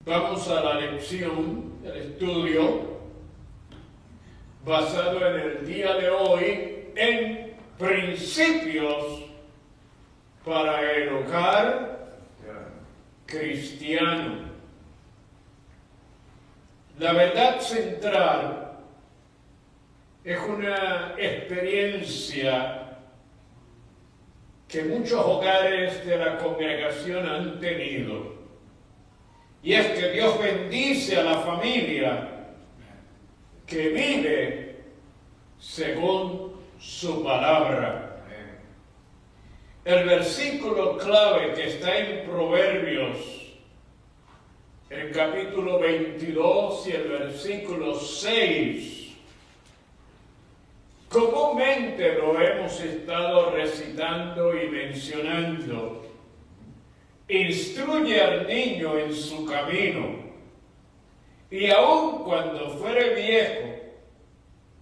Vamos a la lección, el estudio, basado en el día de hoy, en principios para el hogar cristiano. La verdad central es una experiencia que muchos hogares de la congregación han tenido. Y es que Dios bendice a la familia que vive según su palabra. El versículo clave que está en Proverbios, el capítulo 22 y el versículo 6, comúnmente lo hemos estado recitando y mencionando. Instruye al niño en su camino, y aun cuando fuere viejo,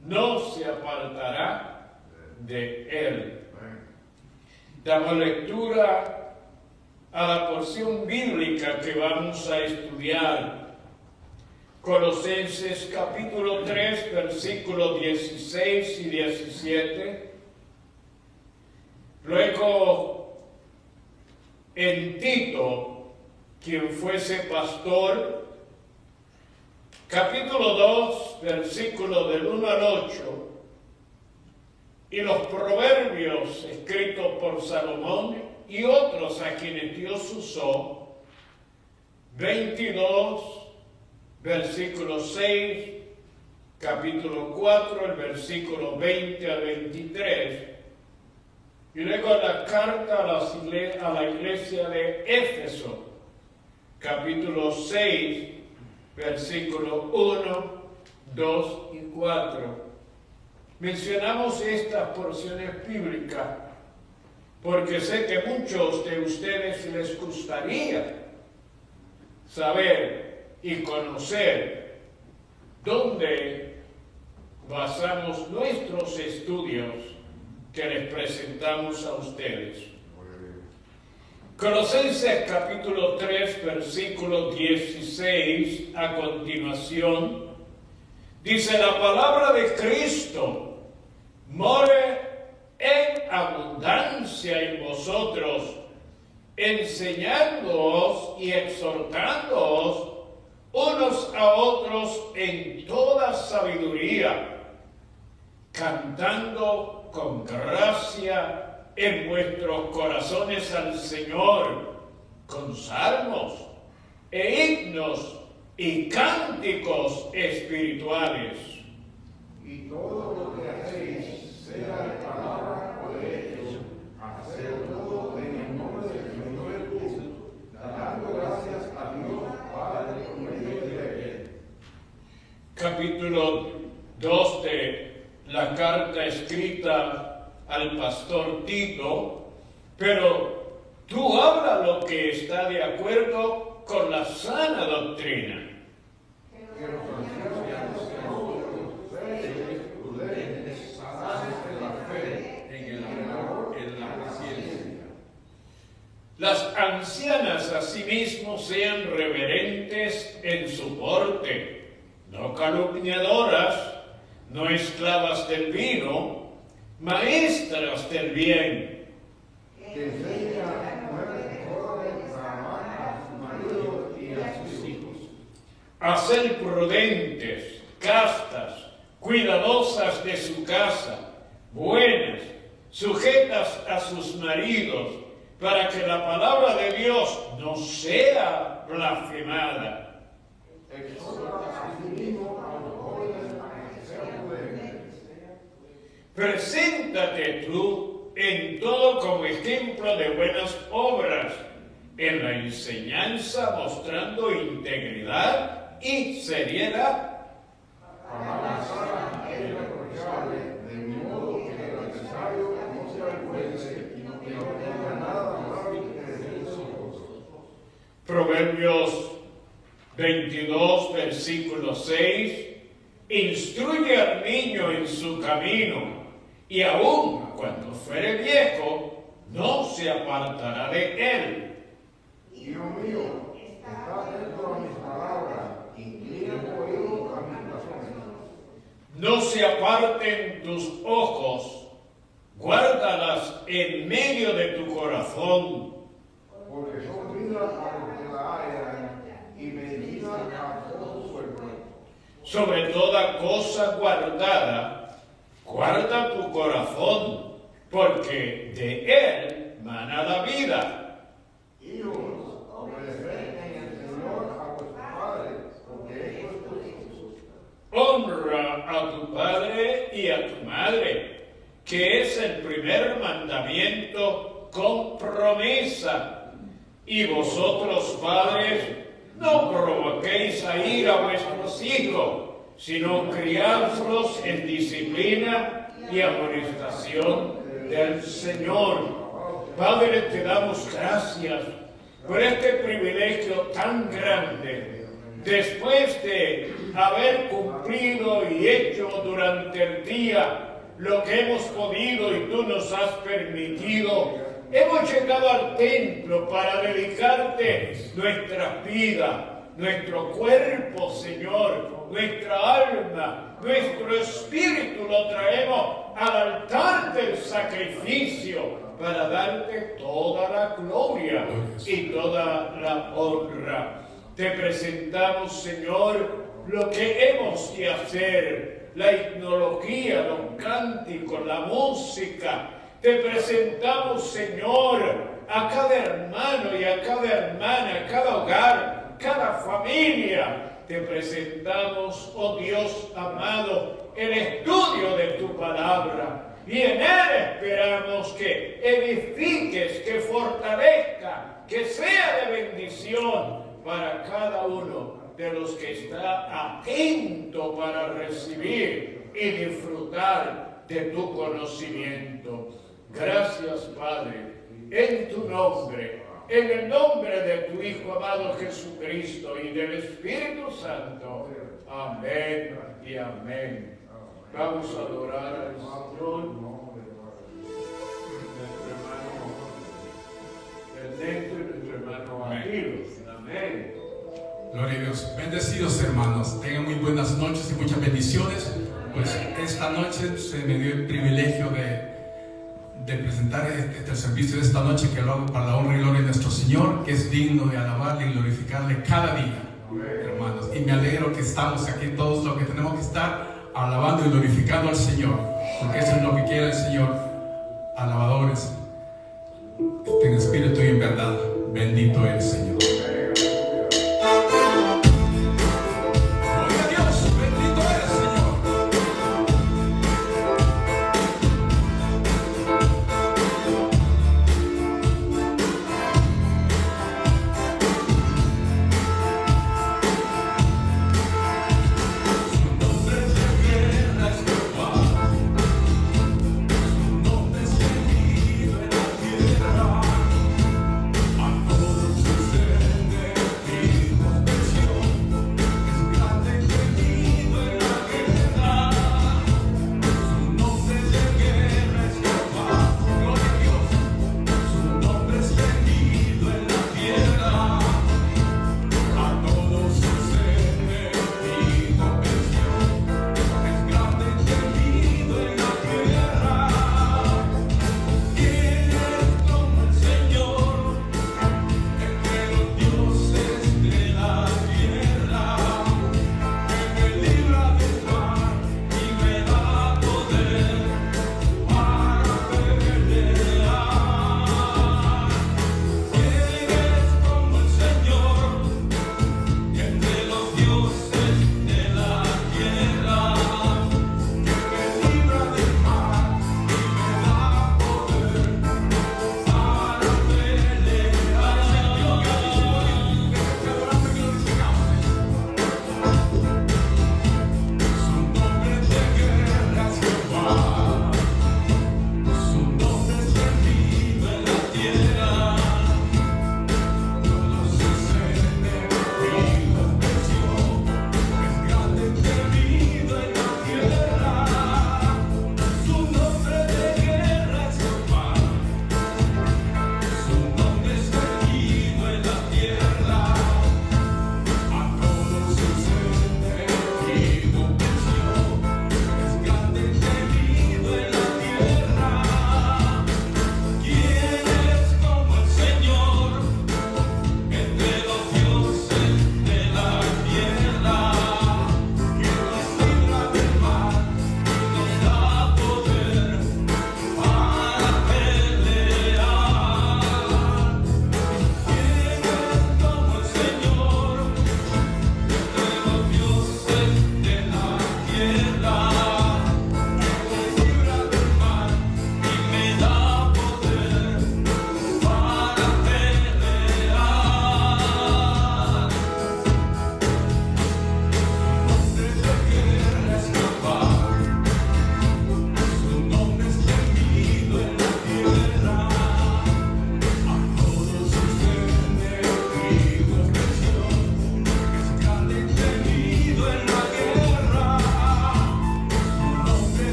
no se apartará de él. Damos lectura a la porción bíblica que vamos a estudiar. Colosenses capítulo 3, versículos 16 y 17. Luego, en Tito, quien fuese pastor, capítulo 2, versículo del 1 al 8, y los proverbios escritos por Salomón y otros a quienes Dios usó, 22, versículo 6, capítulo 4, el versículo 20 al 23, y luego la carta a la iglesia de Éfeso, capítulo 6, versículo 1, 2 y 4. Mencionamos estas porciones bíblicas porque sé que muchos de ustedes les gustaría saber y conocer dónde basamos nuestros estudios que les presentamos a ustedes. Colosenses capítulo 3, versículo 16, a continuación, dice: la palabra de Cristo more en abundancia en vosotros, enseñándoos y exhortándoos unos a otros en toda sabiduría, cantando con gracia en vuestros corazones al Señor, con salmos e himnos y cánticos espirituales. Y todo lo que hacéis, sea de palabra o de hecho, haced todo en el nombre del Señor Jesús, dando gracias a Dios Padre por medio de él. Capítulo 2 de la carta escrita al pastor Tito, pero tú habla lo que está de acuerdo con la sana doctrina. Que los ancianos sean serios, prudentes, sabios en la fe, en el amor, en la paciencia. Las ancianas asimismo sean reverentes en su porte, no calumniadoras, no esclavas del vino, maestras del bien. Que enseñen a las mujeres jóvenes a amar a sus maridos y a sus hijos. A ser prudentes, castas, cuidadosas de su casa, buenas, sujetas a sus maridos, para que la palabra de Dios no sea blasfemada. Exhorta asimismo a los jóvenes a que sean prudentes. Preséntate tú en todo como ejemplo de buenas obras, en la enseñanza mostrando integridad y seriedad. Palabra sana e irreprochable, de modo que el necesario no se avergüence y no tenga nada más que decir sus ojos. Proverbios 22, versículo 6, instruye al niño en su camino, y aun cuando fuere viejo, no se apartará de él. Hijo mío, está atento a mis no se aparten tus ojos, guárdalas en medio de tu corazón, porque son vida a los que la hallan y medida a todo su cuerpo. sobre toda cosa guardada, guarda tu corazón, porque de él mana la vida. Hijos, obedeced en el Señor a vuestros padres, porque esto es justo. Honra a tu padre y a tu madre, que es el primer mandamiento con promesa. Y vosotros, padres, no provoquéis a ir a vuestros hijos, sino criadlos en disciplina y amonestación del Señor. Padre, te damos gracias por este privilegio tan grande. Después de haber cumplido y hecho durante el día lo que hemos podido y tú nos has permitido, hemos llegado al templo para dedicarte nuestra vida, nuestro cuerpo, Señor, nuestra alma, nuestro espíritu lo traemos al altar del sacrificio para darte toda la gloria y toda la honra. Te presentamos, Señor, lo que hemos de hacer, la etnología, los cánticos, la música. Te presentamos, Señor, a cada hermano y a cada hermana, a cada hogar, cada familia. Te presentamos, oh Dios amado, el estudio de tu palabra. Y en él esperamos que edifiques, que fortalezca, que sea de bendición para cada uno de los que está atento para recibir y disfrutar de tu conocimiento. Gracias, Padre, en tu nombre, en el nombre de tu Hijo amado Jesucristo y del Espíritu Santo. Amén y amén. Vamos a adorar al Señor. Nuestro hermano Ernesto y nuestro hermano Aquiles. Amén. Gloria a Dios. Bendecidos hermanos, tengan muy buenas noches y muchas bendiciones. Pues esta noche se me dio el privilegio de presentar este servicio de esta noche, que lo hago para la honra y gloria de nuestro Señor, que es digno de alabarle y glorificarle cada día, hermanos. Y me alegro que estamos aquí todos los que tenemos que estar alabando y glorificando al Señor, porque eso es lo que quiere el Señor. Alabadores en espíritu y en verdad. Bendito el Señor. A todos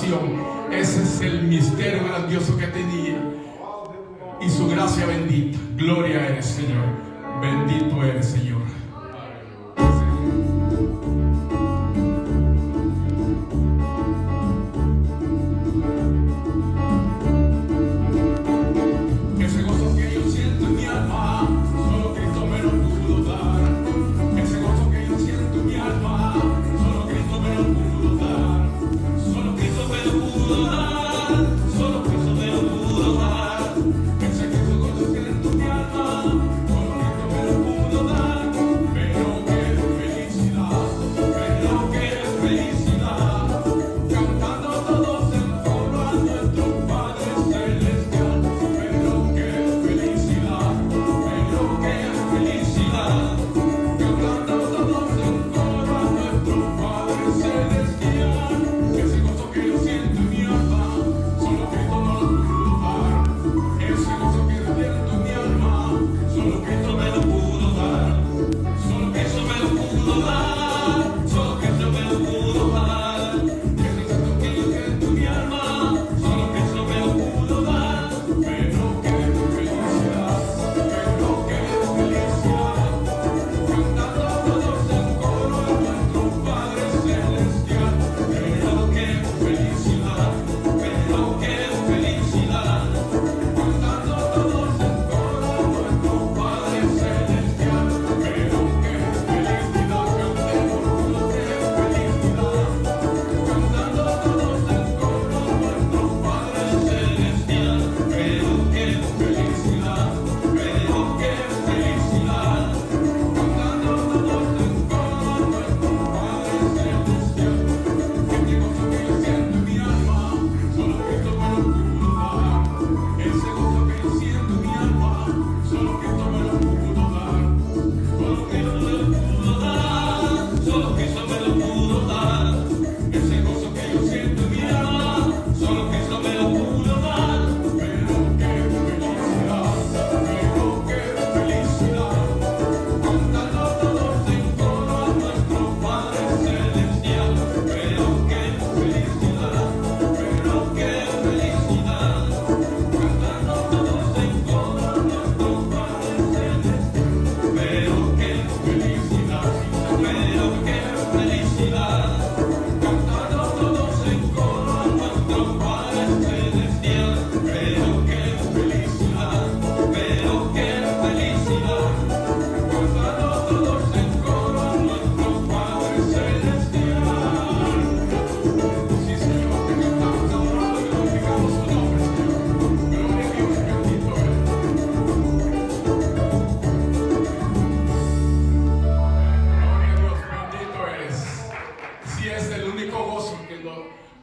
salvación. Ese es el misterio grandioso que tenía. Y su gracia bendita. Gloria eres, Señor. Bendito eres, Señor.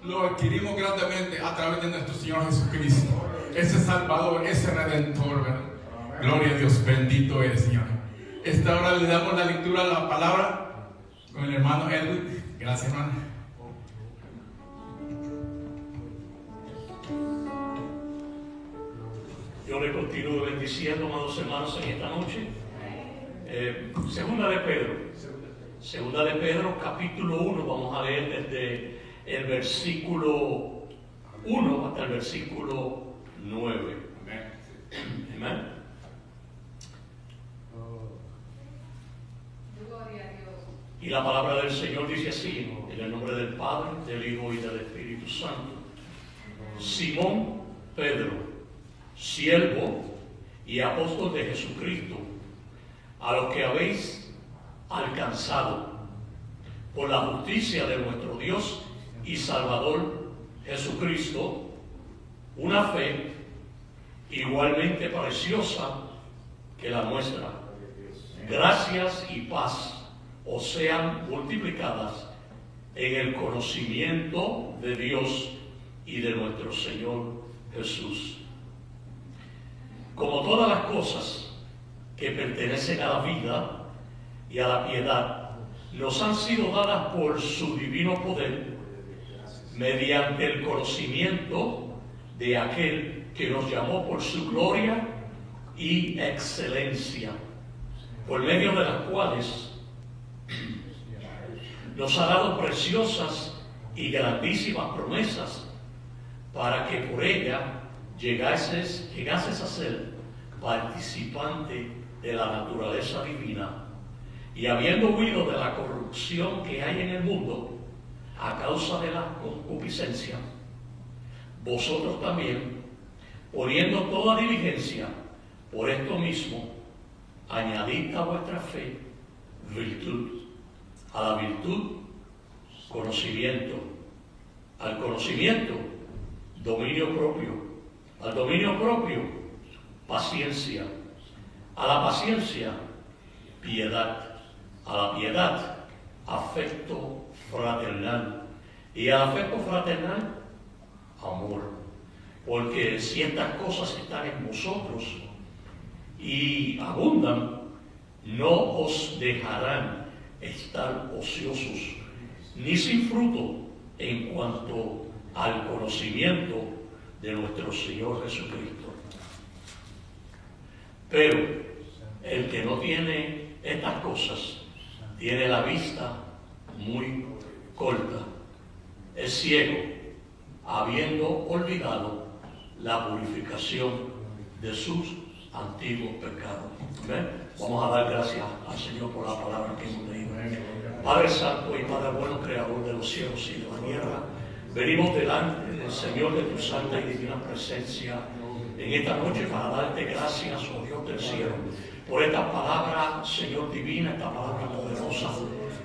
Lo adquirimos grandemente a través de nuestro Señor Jesucristo, ese Salvador, ese Redentor, ¿verdad? Gloria a Dios, bendito eres, Señor. Esta hora le damos la lectura a la palabra con el hermano Edwin. Gracias, hermano. Yo le continúo bendiciendo, amados hermanos, en esta noche. Segunda de Pedro, capítulo 1, vamos a leer desde el versículo 1 hasta el versículo 9. Amén. Y la palabra del Señor dice así, en el nombre del Padre, del Hijo y del Espíritu Santo. Simón Pedro, siervo y apóstol de Jesucristo, a los que habéis alcanzado por la justicia de nuestro Dios y Salvador Jesucristo, una fe igualmente preciosa que la nuestra. Gracias y paz os sean multiplicadas en el conocimiento de Dios y de nuestro Señor Jesús. Como todas las cosas que pertenecen a la vida y a la piedad, nos han sido dadas por su divino poder, mediante el conocimiento de aquel que nos llamó por su gloria y excelencia, por medio de las cuales nos ha dado preciosas y grandísimas promesas, para que por ella llegases a ser participante de la naturaleza divina, y habiendo huido de la corrupción que hay en el mundo a causa de la concupiscencia, vosotros también, poniendo toda diligencia por esto mismo, añadid a vuestra fe virtud, a la virtud conocimiento, al conocimiento dominio propio, al dominio propio paciencia, a la paciencia piedad, a la piedad afecto fraternal, y al afecto fraternal amor. Porque si estas cosas están en vosotros y abundan, no os dejarán estar ociosos ni sin fruto en cuanto al conocimiento de nuestro Señor Jesucristo. Pero el que no tiene estas cosas tiene la vista muy corta, es ciego, habiendo olvidado la purificación de sus antiguos pecados. ¿Ven? Vamos a dar gracias al Señor por la palabra que hemos leído. Padre Santo y Padre bueno, Creador de los cielos y de la tierra, venimos delante del Señor de tu santa y divina presencia en esta noche para darte gracias, oh Dios del cielo, por esta palabra, Señor divina, esta palabra poderosa,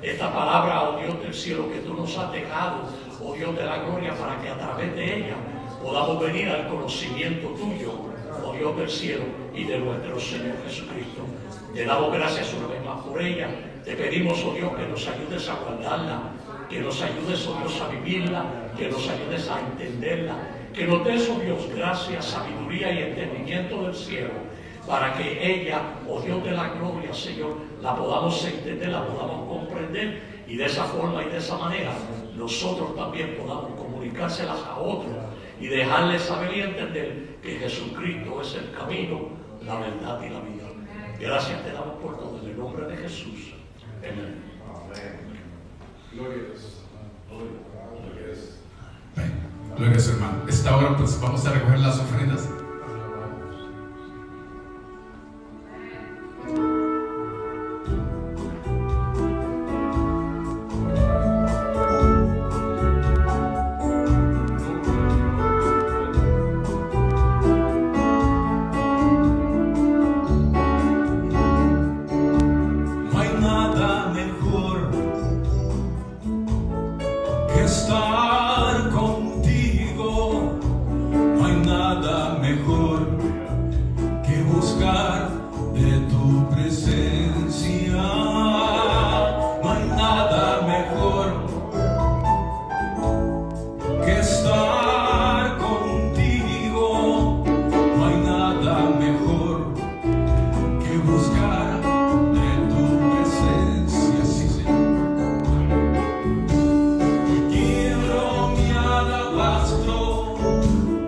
esta palabra, oh Dios del cielo, que tú nos has dejado, oh Dios de la gloria, para que a través de ella podamos venir al conocimiento tuyo, oh Dios del cielo, y de nuestro Señor Jesucristo. Te damos gracias una vez más por ella. Te pedimos, oh Dios, que nos ayudes a guardarla, que nos ayudes, oh Dios, a vivirla, que nos ayudes a entenderla, que nos des, oh Dios, gracias, sabiduría y entendimiento del cielo, para que ella, oh Dios de la gloria, Señor, la podamos entender, la podamos comprender, y de esa forma y de esa manera nosotros también podamos comunicárselas a otros y dejarles saber y entender que Jesucristo es el camino, la verdad y la vida. Gracias te damos por todo, en el nombre de Jesús. Amén. Gloria a Dios. Gloria a Dios. Gloria a Dios, hermano. Esta hora pues vamos a recoger las ofrendas.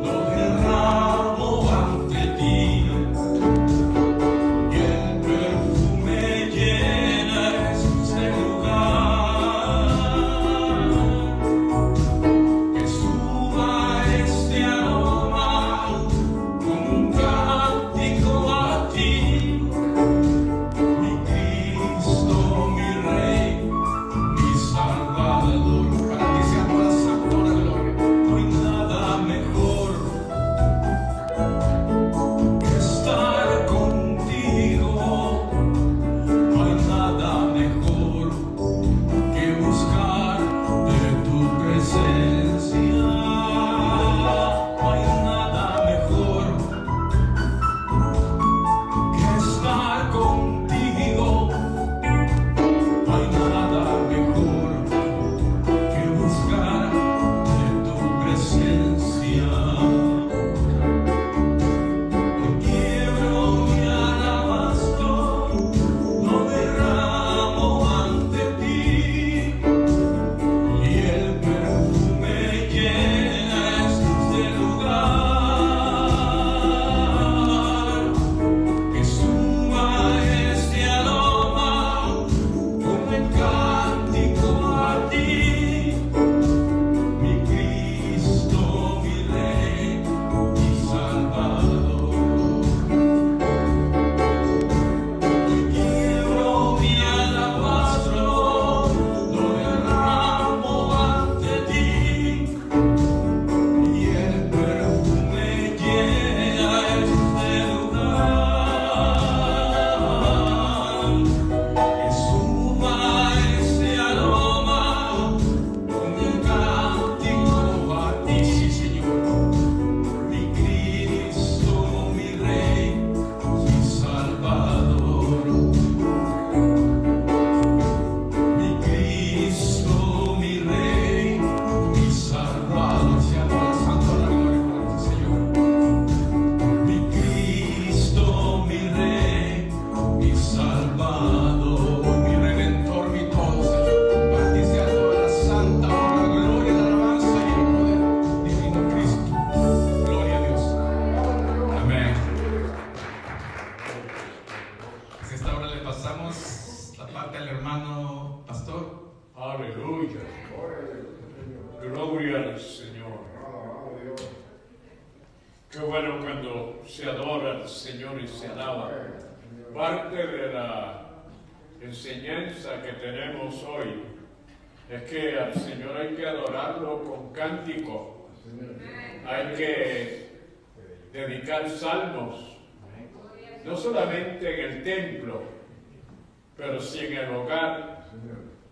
Lo derramo ante adora al Señor y se alaba. Parte de la enseñanza que tenemos hoy es que al Señor hay que adorarlo con cántico. Hay que dedicar salmos, no solamente en el templo, pero si en el hogar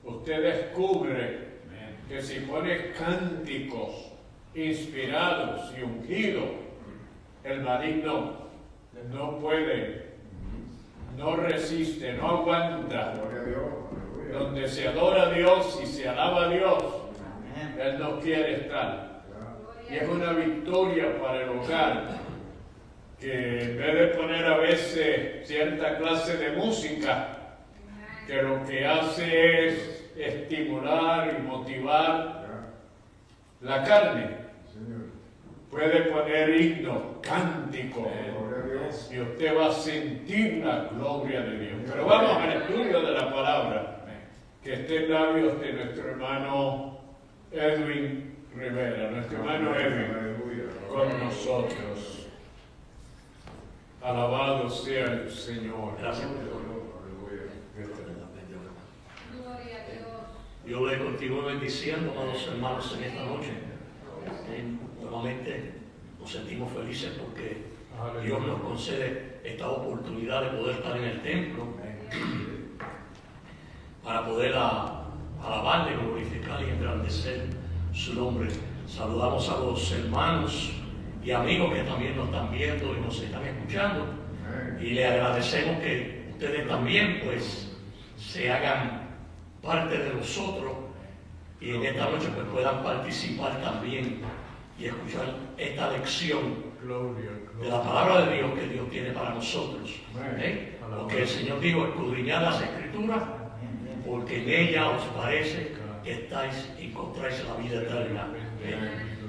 usted descubre que si pone cánticos inspirados y ungidos, el maligno no puede, no resiste, no aguanta. Donde se adora a Dios y se alaba a Dios, Él no quiere estar. Y es una victoria para el hogar que en vez de poner a veces cierta clase de música, que lo que hace es estimular y motivar la carne, puede poner himno, cántico, y usted va a sentir la gloria de Dios. Pero vamos al estudio de la palabra, que esté en labios de nuestro hermano Edwin Rivera, nuestro hermano Edwin, con nosotros. Alabado sea el Señor. Gracias. Yo le continúo bendiciendo a los hermanos en esta noche. Nuevamente nos sentimos felices porque Dios nos concede esta oportunidad de poder estar en el templo para poder alabarle, glorificar y engrandecer su nombre. Saludamos a los hermanos y amigos que también nos están viendo y nos están escuchando, y le agradecemos que ustedes también pues se hagan parte de nosotros y en esta noche pues puedan participar también y escuchar esta lección de la palabra de Dios que Dios tiene para nosotros. Porque el Señor dijo: escudriñad las Escrituras, porque en ella os parece que encontráis la vida eterna.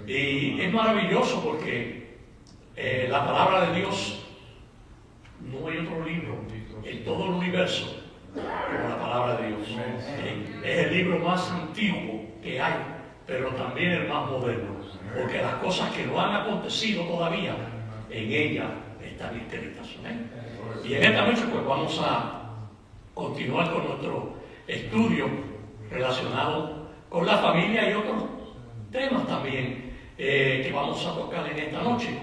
Y es maravilloso porque la palabra de Dios, no hay otro libro en todo el universo como la palabra de Dios. Es el libro más antiguo que hay, pero también el más moderno, porque las cosas que no han acontecido todavía en ella están escritas. Y en esta noche pues vamos a continuar con nuestro estudio relacionado con la familia y otros temas también que vamos a tocar en esta noche.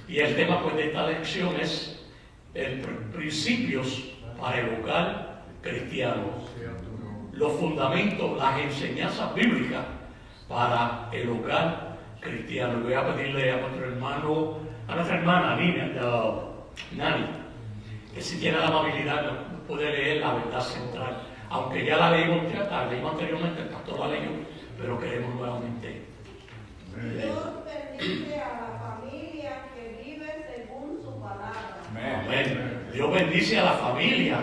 Y el tema pues de esta lección es principios para el hogar cristiano, los fundamentos, las enseñanzas bíblicas para el hogar cristiano. Voy a pedirle a nuestro hermano, a nuestra hermana Nani, que si tiene la amabilidad puede leer la verdad central, aunque ya la leímos anteriormente, el pastor la leyó, pero queremos nuevamente. Dios bendice a la familia que vive según su palabra. Amén. Dios bendice a la familia,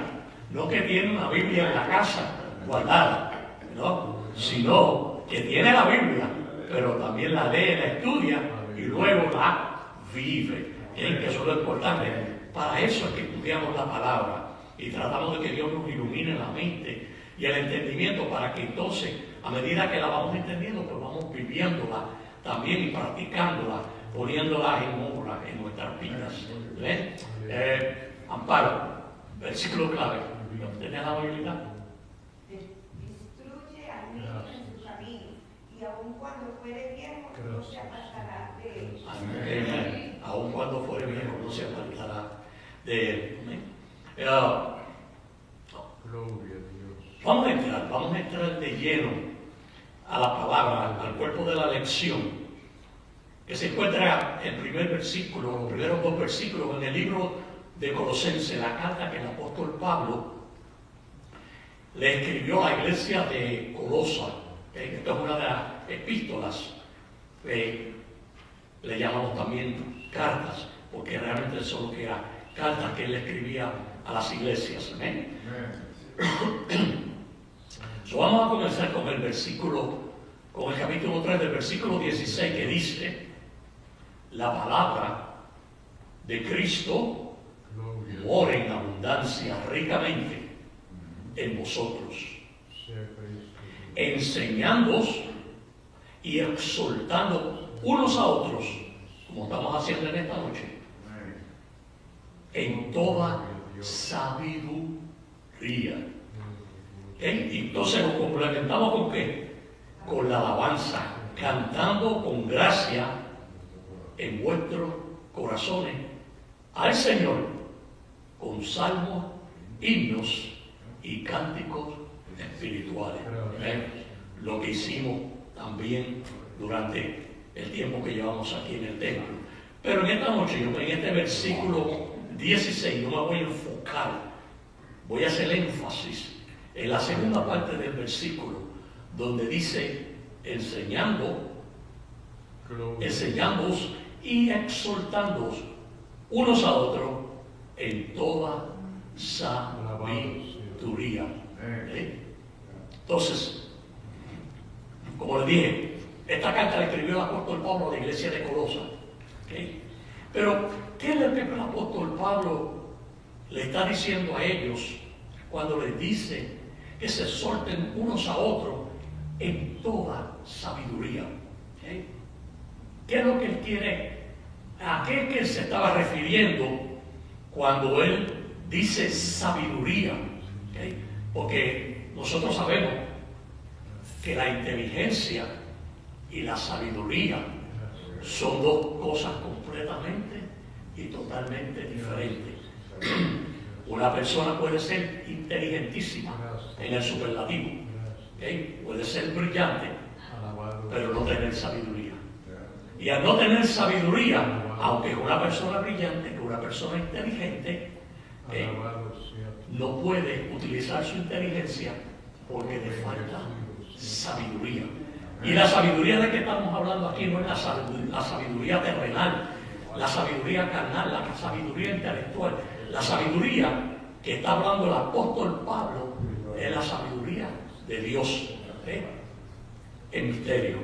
no que tiene una Biblia en la casa guardada, ¿no? Sino que tiene la Biblia, pero también la lee, la estudia y luego la vive. Que eso es lo importante. Para eso es que estudiamos la palabra y tratamos de que Dios nos ilumine la mente y el entendimiento, para que entonces, a medida que la vamos entendiendo, pues vamos viviéndola también y practicándola, poniéndola en obra en nuestras vidas. Amparo, versículo clave. ¿Tenés la habilidad? Instruye al niño en su camino, y aun cuando fuere viejo no se apartará de él. Amén. Aun cuando fuere viejo no se apartará de él. Vamos a entrar de lleno a la palabra, al cuerpo de la lección, que se encuentra en el primer versículo, los primeros dos versículos en el libro de Colosenses, la carta que el apóstol Pablo le escribió a la iglesia de Colosa. Esta es una de las epístolas, le llamamos también cartas, porque realmente eso es lo que era, cartas que él le escribía a las iglesias. Amén. Vamos a comenzar con el capítulo 3 del versículo 16, que dice: la palabra de Cristo mora en abundancia ricamente en vosotros, enseñándoos y exhortando unos a otros, como estamos haciendo en esta noche, en toda sabiduría. Y entonces lo complementamos ¿con qué? Con la alabanza, cantando con gracia en vuestros corazones al Señor, con salmos, himnos y cánticos espirituales. Lo que hicimos también durante el tiempo que llevamos aquí en el templo. Pero en esta noche, en este versículo 16, yo me voy a enfocar, voy a hacer énfasis en la segunda parte del versículo, donde dice, enseñándoos y exhortándoos unos a otros en toda sabiduría. Entonces, como les dije, esta carta la escribió el apóstol Pablo a la iglesia de Colosas. Pero, ¿qué es lo que el apóstol Pablo le está diciendo a ellos cuando les dice que se exhorten unos a otros en toda sabiduría? ¿Qué es lo que él quiere? ¿A qué es que él se estaba refiriendo cuando él dice sabiduría? Porque nosotros sabemos que la inteligencia y la sabiduría son dos cosas completamente y totalmente diferentes. Una persona puede ser inteligentísima en el superlativo, puede ser brillante, pero no tener sabiduría. Y al no tener sabiduría, aunque es una persona brillante, que una persona inteligente, no puede utilizar su inteligencia porque le falta sabiduría. Y la sabiduría de que estamos hablando aquí no es la sabiduría terrenal, la sabiduría carnal, la sabiduría intelectual. La sabiduría que está hablando el apóstol Pablo es la sabiduría de Dios. En misterio.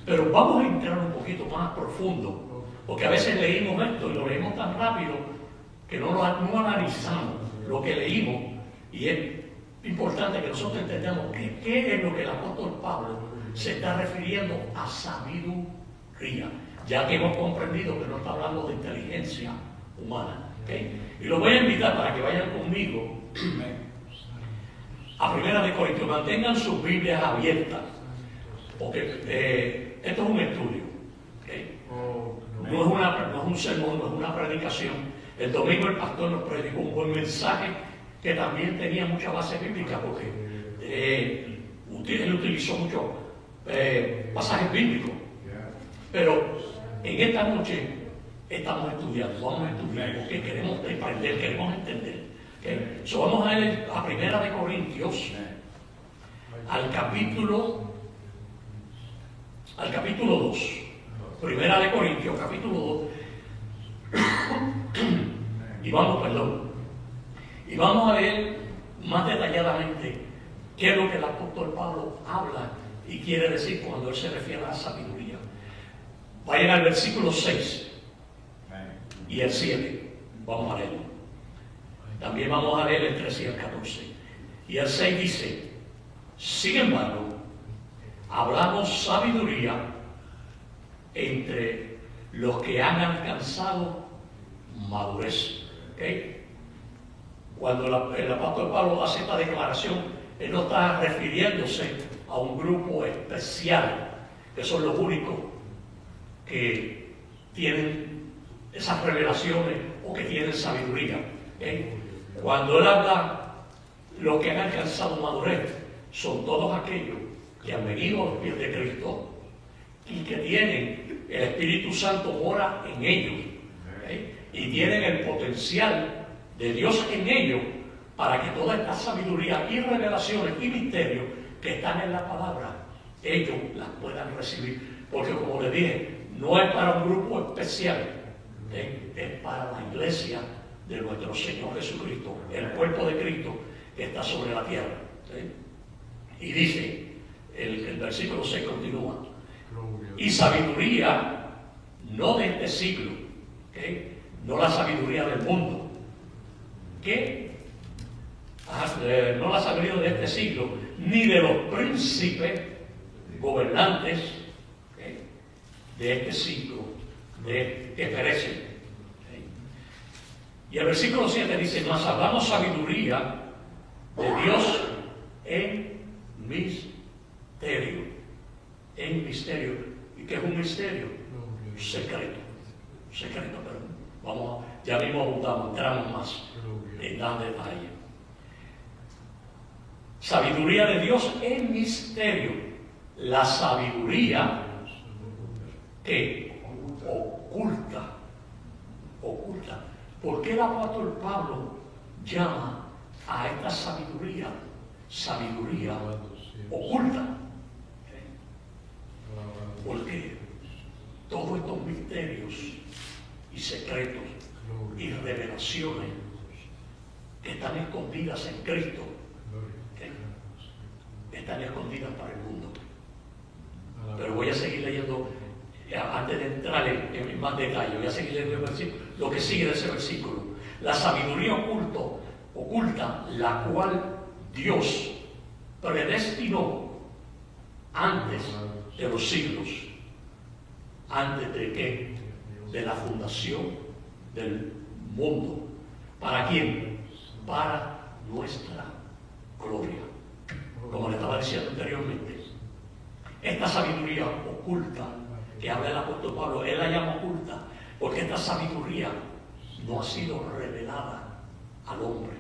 Pero vamos a entrar un poquito más profundo, porque a veces leímos esto y lo leímos tan rápido que no analizamos lo que leímos, y es importante que nosotros entendamos qué es lo que el apóstol Pablo se está refiriendo a sabiduría, ya que hemos comprendido que no está hablando de inteligencia humana. Y los voy a invitar para que vayan conmigo a 1 Corintios. Mantengan sus Biblias abiertas, porque esto es un estudio. No es un sermón, no es una predicación. El domingo el pastor nos predicó un buen mensaje que también tenía mucha base bíblica, porque él utilizó muchos pasajes bíblicos. Pero en esta noche estamos estudiando, vamos a estudiar, porque queremos aprender, queremos entender. Vamos a ir a 1 Corintios, al capítulo 2. 1 Corintios, capítulo 2. Y vamos a ver más detalladamente qué es lo que el apóstol Pablo habla y quiere decir cuando él se refiere a la sabiduría. Vayan al versículo 6 y el 7. Vamos a leerlo. También vamos a leer el 13 y el 14. Y el 6 dice: sin embargo, hablamos sabiduría entre los que han alcanzado madurez. Cuando el apóstol Pablo hace esta declaración, él no está refiriéndose a un grupo especial, que son los únicos que tienen esas revelaciones o que tienen sabiduría. Cuando él habla los que han alcanzado madurez, son todos aquellos que han venido a los pies de Cristo y que tienen el Espíritu Santo mora en ellos, y tienen el potencial de Dios en ellos para que toda esta sabiduría y revelaciones y misterios que están en la palabra, ellos las puedan recibir. Porque como les dije, no es para un grupo especial, es para la iglesia de nuestro Señor Jesucristo, el cuerpo de Cristo que está sobre la tierra. Y dice, el versículo 6 continúa: y sabiduría no de este siglo, no la sabiduría del mundo, no la sabiduría de este siglo, ni de los príncipes gobernantes de este siglo que perecen. Y el versículo 7 dice, mas hablamos sabiduría de Dios en misterio. En misterio. ¿Y qué es un misterio? Un secreto. Un secreto, pero ya mismo entramos más en gran detalle. Sabiduría de Dios en misterio. La sabiduría que oculta. ¿Por qué el apóstol Pablo llama a esta sabiduría oculta? Porque todos estos misterios y secretos y revelaciones que están escondidas en Cristo, están escondidas para el mundo. Pero voy a seguir leyendo, antes de entrar en más detalle, voy a seguir leyendo el versículo, lo que sigue de ese versículo. La sabiduría oculta, la cual Dios predestinó antes de los siglos. ¿Antes de qué? De la fundación del mundo. ¿Para quién? Para nuestra gloria. Como le estaba diciendo anteriormente, esta sabiduría oculta que habla el apóstol Pablo, él la llama oculta porque esta sabiduría no ha sido revelada al hombre.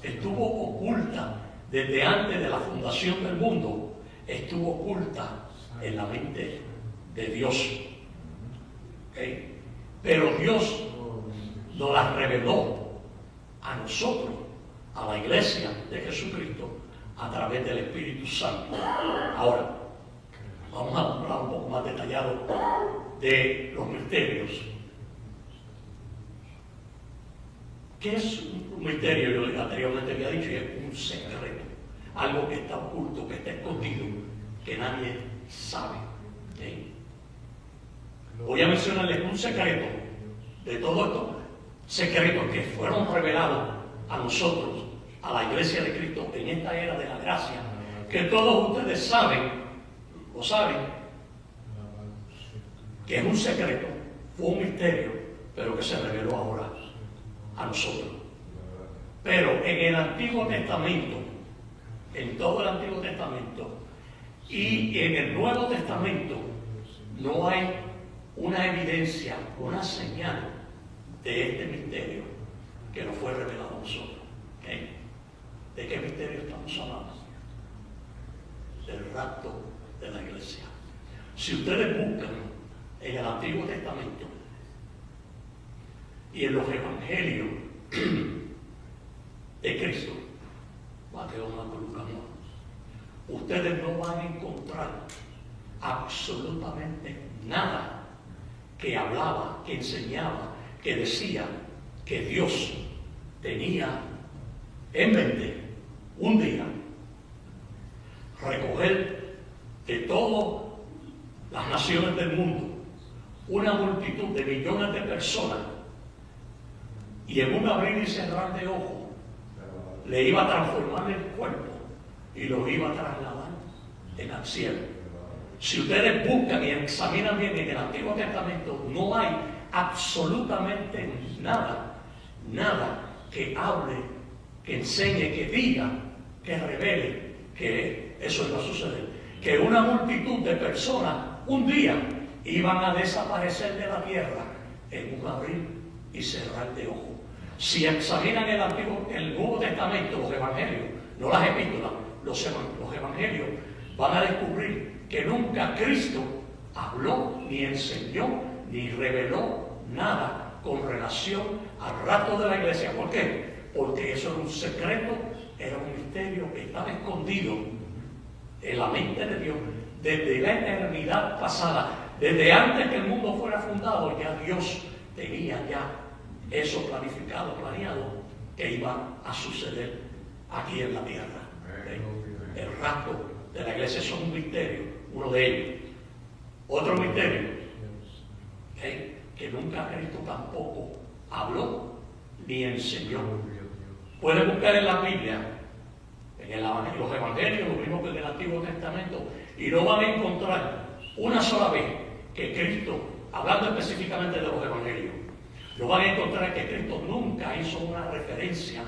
Estuvo oculta desde antes de la fundación del mundo, estuvo oculta en la mente de Dios. ¿Okay? Pero Dios nos la reveló a nosotros, a la iglesia de Jesucristo, a través del Espíritu Santo. Ahora, vamos a hablar un poco más detallado de los misterios. ¿Qué es un misterio? Yo anteriormente había dicho, es un secreto, algo que está oculto, que está escondido, que nadie sabe. ¿Okay? Voy a mencionarles un secreto de todos estos secretos que fueron revelados a nosotros, a la iglesia de Cristo, en esta era de la gracia, que todos ustedes saben, lo saben, que es un secreto, fue un misterio, pero que se reveló ahora a nosotros. Pero en el Antiguo Testamento, en todo el Antiguo Testamento y en el Nuevo Testamento, no hay una evidencia, una señal de este misterio que nos fue revelado a nosotros. ¿Okay? ¿De qué misterio estamos hablando? Del rapto de la iglesia. Si ustedes buscan en el Antiguo Testamento y en los evangelios de Cristo, Mateo, Marcos, Lucas, ustedes no van a encontrar absolutamente nada que hablaba, que enseñaba, que decía que Dios tenía en mente un día recoger de todas las naciones del mundo una multitud de millones de personas y en un abrir y cerrar de ojos le iba a transformar el cuerpo y lo iba a trasladar en el cielo. Si ustedes buscan y examinan bien en el Antiguo Testamento, no hay absolutamente nada que hable, que enseñe, que diga, que revele que eso iba a suceder. Que una multitud de personas un día iban a desaparecer de la tierra en un abrir y cerrar de ojos. Si examinan el Nuevo Testamento, los evangelios, no las epístolas, los evangelios, van a descubrir que nunca Cristo habló, ni enseñó, ni reveló nada con relación al rapto de la iglesia. ¿Por qué? Porque eso era un secreto, era un misterio que estaba escondido en la mente de Dios desde la eternidad pasada. Desde antes que el mundo fuera fundado, ya Dios tenía ya eso planificado, planeado, que iba a suceder aquí en la tierra. El rapto de la iglesia es un misterio, uno de ellos. Otro misterio, que nunca Cristo tampoco habló ni enseñó. Pueden buscar en la Biblia, en los evangelios, lo mismo que en el Antiguo Testamento, y no van a encontrar una sola vez que Cristo, hablando específicamente de los evangelios, Lo van a encontrar que Cristo nunca hizo una referencia,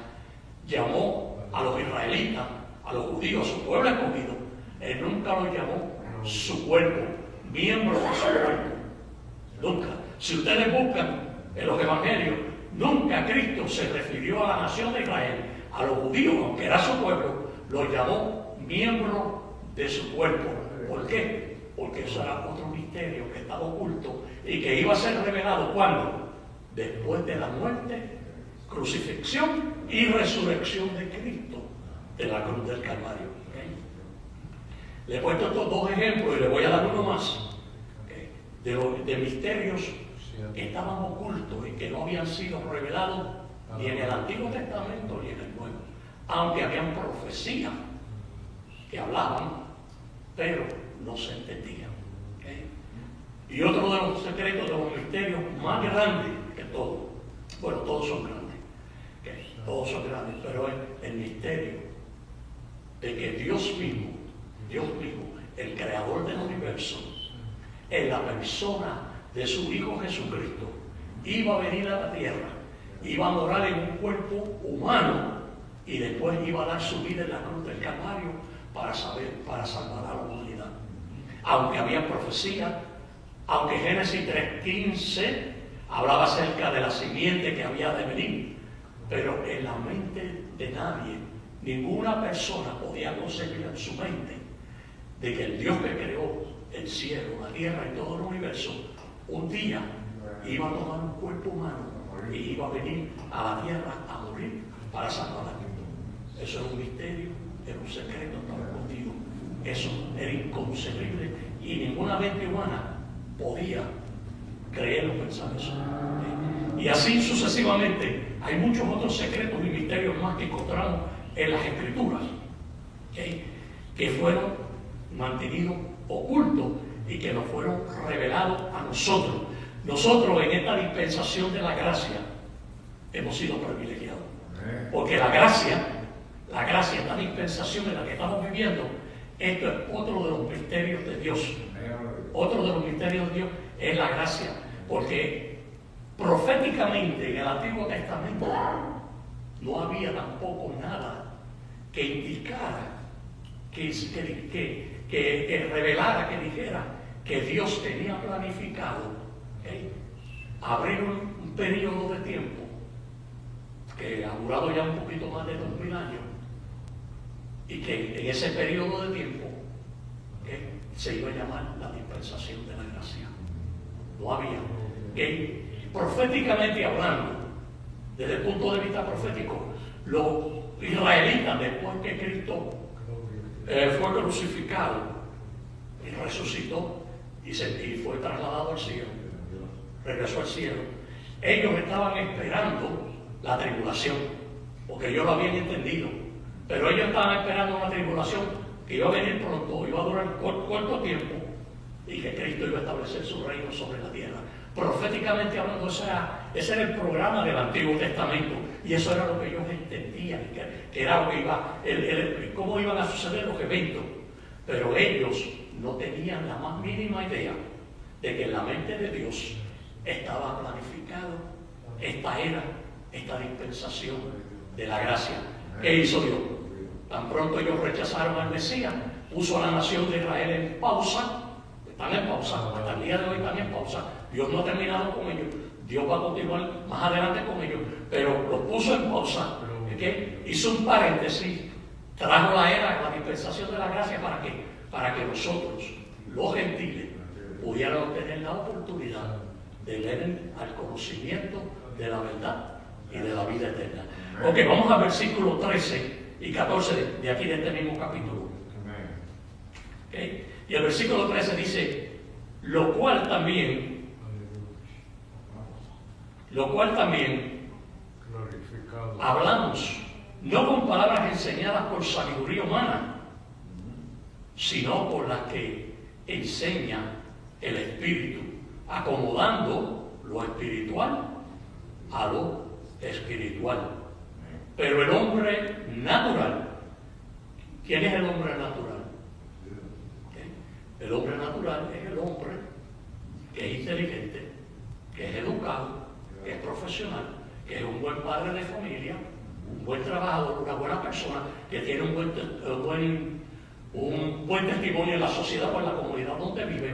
llamó a los israelitas, a los judíos, a su pueblo escogido. Él nunca los llamó su cuerpo, miembro de su cuerpo. Nunca. Si ustedes buscan en los evangelios, nunca Cristo se refirió a la nación de Israel, a los judíos, aunque era su pueblo, los llamó miembro de su cuerpo. ¿Por qué? Porque eso era otro misterio que estaba oculto y que iba a ser revelado ¿cuándo? Después de la muerte, crucifixión y resurrección de Cristo de la cruz del Calvario. ¿Okay? Le he puesto estos dos ejemplos y le voy a dar uno más, ¿okay? de misterios que estaban ocultos y que no habían sido revelados ni en el Antiguo Testamento ni en el Nuevo, aunque habían profecías que hablaban, pero no se entendían. ¿Okay? Y otro de los secretos, de los misterios más grandes que todos, bueno, todos son grandes, ¿okay? Todos son grandes, pero es el misterio de que Dios mismo, el creador del universo, en la persona de su Hijo Jesucristo, iba a venir a la tierra, iba a morar en un cuerpo humano y después iba a dar su vida en la cruz del Calvario para salvar a la humanidad. Aunque había profecía, aunque Génesis 3:15 hablaba acerca de la simiente que había de venir, pero en la mente de nadie, ninguna persona podía concebir en su mente de que el Dios que creó el cielo, la tierra y todo el universo, un día iba a tomar un cuerpo humano y iba a venir a la tierra a morir para salvar al mundo. Eso es un misterio, era un secreto, estaba escondido. Eso era inconcebible y ninguna mente humana podía creerlo, pensar eso. Y así sucesivamente, hay muchos otros secretos y misterios más que encontramos en las Escrituras, ¿okay? Que fueron mantenidos ocultos y que nos fueron revelados a nosotros. Nosotros en esta dispensación de la gracia hemos sido privilegiados, porque la gracia, esta dispensación en la que estamos viviendo, esto es otro de los misterios de Dios. Otro de los misterios de Dios es la gracia, porque proféticamente en el Antiguo Testamento no había tampoco nada que indicara, que revelara, que dijera que Dios tenía planificado, ¿okay?, abrir un periodo de tiempo que ha durado ya un poquito más de 2000 años y que en ese periodo de tiempo se iba a llamar la dispensación de la gracia. No había. Que proféticamente hablando, desde el punto de vista profético, los israelitas, después que Cristo fue crucificado y resucitó y fue trasladado al cielo, regresó al cielo, ellos estaban esperando la tribulación, porque ellos lo habían entendido, pero ellos estaban esperando una tribulación que iba a venir pronto, iba a durar corto tiempo y que Cristo iba a establecer su reino sobre la tierra. Proféticamente hablando, ese era el programa del Antiguo Testamento y eso era lo que ellos entendían, que era lo que iba, cómo iban a suceder los eventos, pero ellos no tenían la más mínima idea de que en la mente de Dios estaba planificado esta dispensación de la gracia. ¿Qué hizo Dios? Tan pronto ellos rechazaron al Mesías, puso a la nación de Israel en pausa. Están en pausa, hasta el día de hoy están en pausa. Dios no ha terminado con ellos, Dios va a continuar más adelante con ellos, pero los puso en pausa. ¿Okay? Hizo un paréntesis, trajo la dispensación de la gracia. ¿Para qué? Para que nosotros, los gentiles, pudieran obtener la oportunidad de leer al conocimiento de la verdad y de la vida eterna. Ok, vamos al versículo 13 y 14 de aquí de este mismo capítulo. Okay. Y el versículo 13 dice, lo cual también hablamos, no con palabras enseñadas por sabiduría humana, sino por las que enseña el Espíritu, acomodando lo espiritual a lo espiritual. Pero el hombre natural, ¿quién es el hombre natural? El hombre natural es el hombre que es inteligente, que es educado, que es profesional, que es un buen padre de familia, un buen trabajador, una buena persona, que tiene un buen testimonio en la sociedad o en la comunidad donde vive,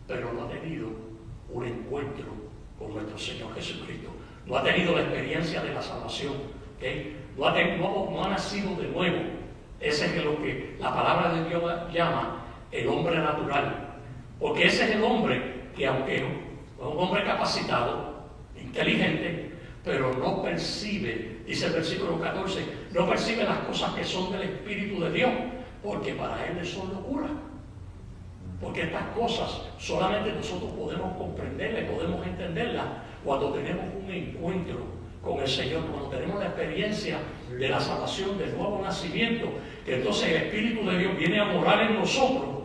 pero no ha tenido un encuentro con nuestro Señor Jesucristo. No ha tenido la experiencia de la salvación. ¿Okay? No ha nacido de nuevo. Ese es lo que la palabra de Dios llama el hombre natural. Porque ese es el hombre que, aunque es un hombre capacitado, inteligente, pero no percibe, dice el versículo 14, no percibe las cosas que son del Espíritu de Dios, porque para él son locura. Porque estas cosas solamente nosotros podemos comprenderlas, podemos entenderlas cuando tenemos un encuentro con el Señor, cuando tenemos la experiencia de la salvación, del nuevo nacimiento, que entonces el Espíritu de Dios viene a morar en nosotros.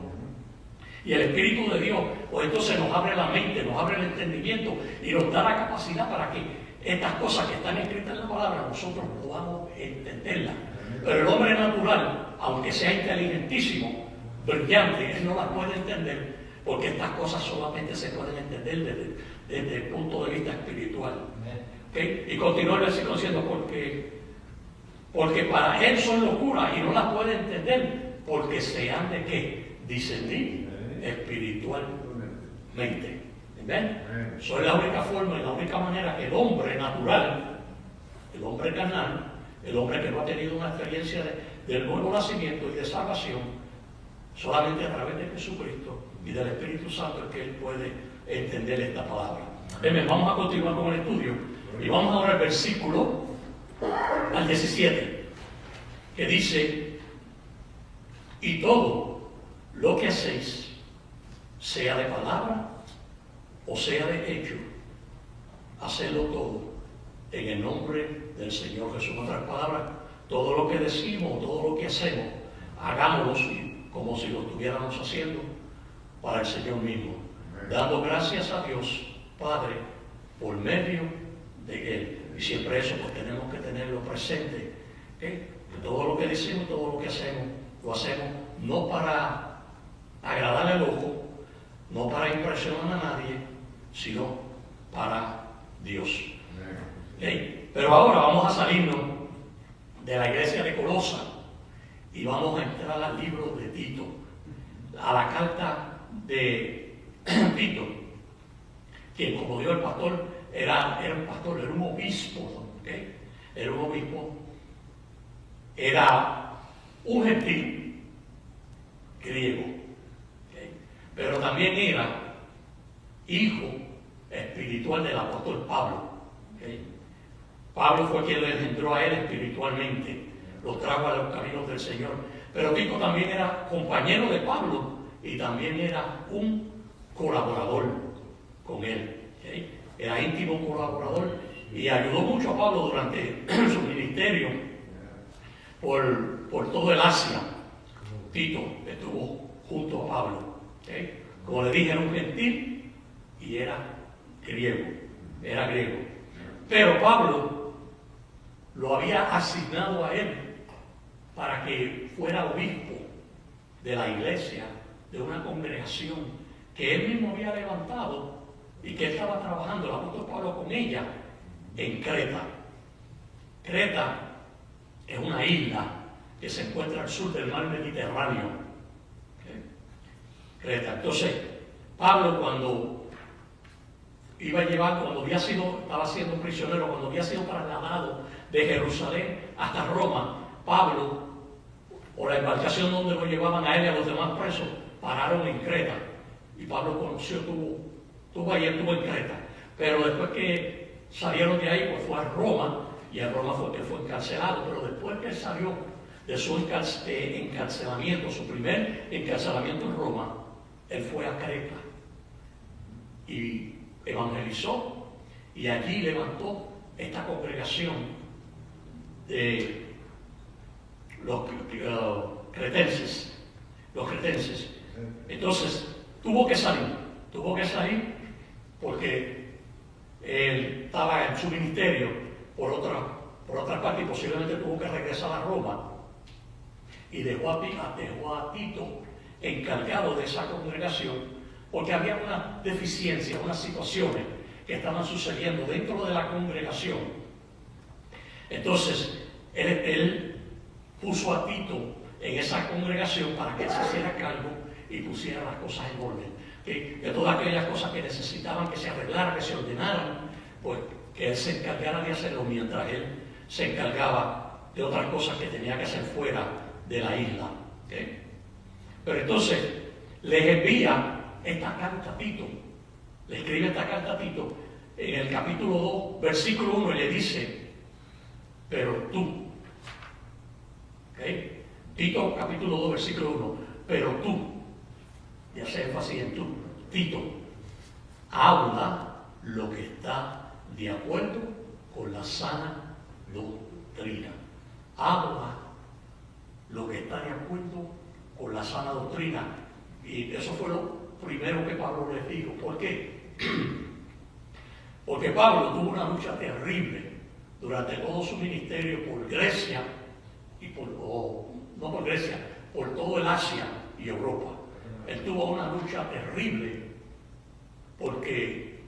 Y el Espíritu de Dios, pues entonces nos abre la mente, nos abre el entendimiento y nos da la capacidad para que estas cosas que están escritas en la palabra nosotros podamos entenderlas. Pero el hombre natural, aunque sea inteligentísimo, brillante, él no las puede entender, porque estas cosas solamente se pueden entender desde el punto de vista espiritual. ¿Okay? Y continúa el versículo diciendo, porque para él son locuras y no las puede entender, porque se han de ¿qué? Discernir espiritualmente. ¿Ven? Eso es la única forma y la única manera que el hombre natural, el hombre carnal, el hombre que no ha tenido una experiencia del nuevo nacimiento y de salvación, solamente a través de Jesucristo y del Espíritu Santo es que él puede entender esta palabra. Bien, vamos a continuar con el estudio y vamos ahora al versículo al 17, que dice: y todo lo que hacéis, sea de palabra o sea de hecho, hacedlo todo en el nombre del Señor Jesús. En otras palabras, todo lo que decimos, todo lo que hacemos, hagámoslo como si lo estuviéramos haciendo para el Señor mismo, dando gracias a Dios Padre por medio de Él. Y siempre eso pues tenemos que tenerlo presente, ¿okay? Que todo lo que decimos, todo lo que hacemos, lo hacemos no para agradar al ojo, no para impresionar a nadie, sino para Dios. ¿Okay? Pero ahora vamos a salirnos de la iglesia de Colosa y vamos a entrar al libro de Tito, a la carta de Tito, quien, como dijo el pastor, era un pastor, era un obispo, ¿okay? Era un obispo, era un gentil griego, ¿okay? Pero también era hijo espiritual del apóstol Pablo. ¿Okay? Pablo fue quien le engendró a él espiritualmente, lo trajo a los caminos del Señor. Pero Tito también era compañero de Pablo y también era un colaborador con él. ¿Okay? Era íntimo colaborador y ayudó mucho a Pablo durante su ministerio por todo el Asia. Tito estuvo junto a Pablo. ¿Okay? Como le dije, era un gentil y era griego. Pero Pablo lo había asignado a él para que fuera obispo de la iglesia, de una congregación que él mismo había levantado y que estaba trabajando, el apóstol Pablo, con ella en Creta. Creta es una isla que se encuentra al sur del mar Mediterráneo. ¿Okay? Creta. Entonces, Pablo cuando estaba siendo prisionero, cuando había sido trasladado de Jerusalén hasta Roma, Pablo, o la embarcación donde lo llevaban a él y a los demás presos, pararon en Creta. Y Pablo estuvo en Creta. Pero después que salieron de ahí, pues fue a Roma, y en Roma fue que fue encarcelado. Pero después que él salió de su encarcelamiento, su primer encarcelamiento en Roma, él fue a Creta y evangelizó, y allí levantó esta congregación de los cretenses. Entonces tuvo que salir porque él estaba en su ministerio por otra parte, y posiblemente tuvo que regresar a Roma, y dejó a Tito encargado de esa congregación, porque había una deficiencia, unas situaciones que estaban sucediendo dentro de la congregación. Entonces, él puso a Tito en esa congregación para que él se hiciera cargo y pusiera las cosas en orden. Que todas aquellas cosas que necesitaban que se arreglaran, que se ordenaran, pues que él se encargara de hacerlo mientras él se encargaba de otras cosas que tenía que hacer fuera de la isla. ¿Okay? Pero entonces les envía esta carta a Tito, le escribe esta carta a Tito en el capítulo 2, versículo 1, y le dice, pero tú, ¿okay? Tito capítulo 2, versículo 1, pero tú, y hace énfasis en tú, Tito, habla lo que está de acuerdo con la sana doctrina. Habla lo que está de acuerdo con la sana doctrina. Y eso fue lo primero que Pablo les dijo. ¿Por qué? Porque Pablo tuvo una lucha terrible durante todo su ministerio por Grecia y no por Grecia, por todo el Asia y Europa. Él tuvo una lucha terrible porque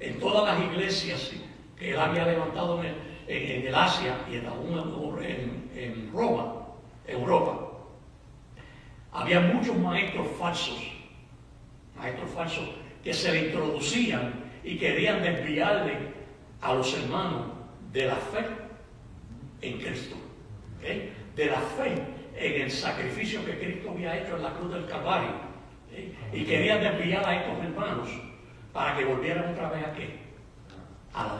en todas las iglesias que él había levantado en el Asia y aún en Roma, Europa, había muchos maestros falsos que se le introducían y querían desviarle a los hermanos de la fe en Cristo, ¿okay? De la fe en el sacrificio que Cristo había hecho en la cruz del Calvario, ¿okay? Y querían desviar a estos hermanos para que volvieran otra vez a ¿qué? A la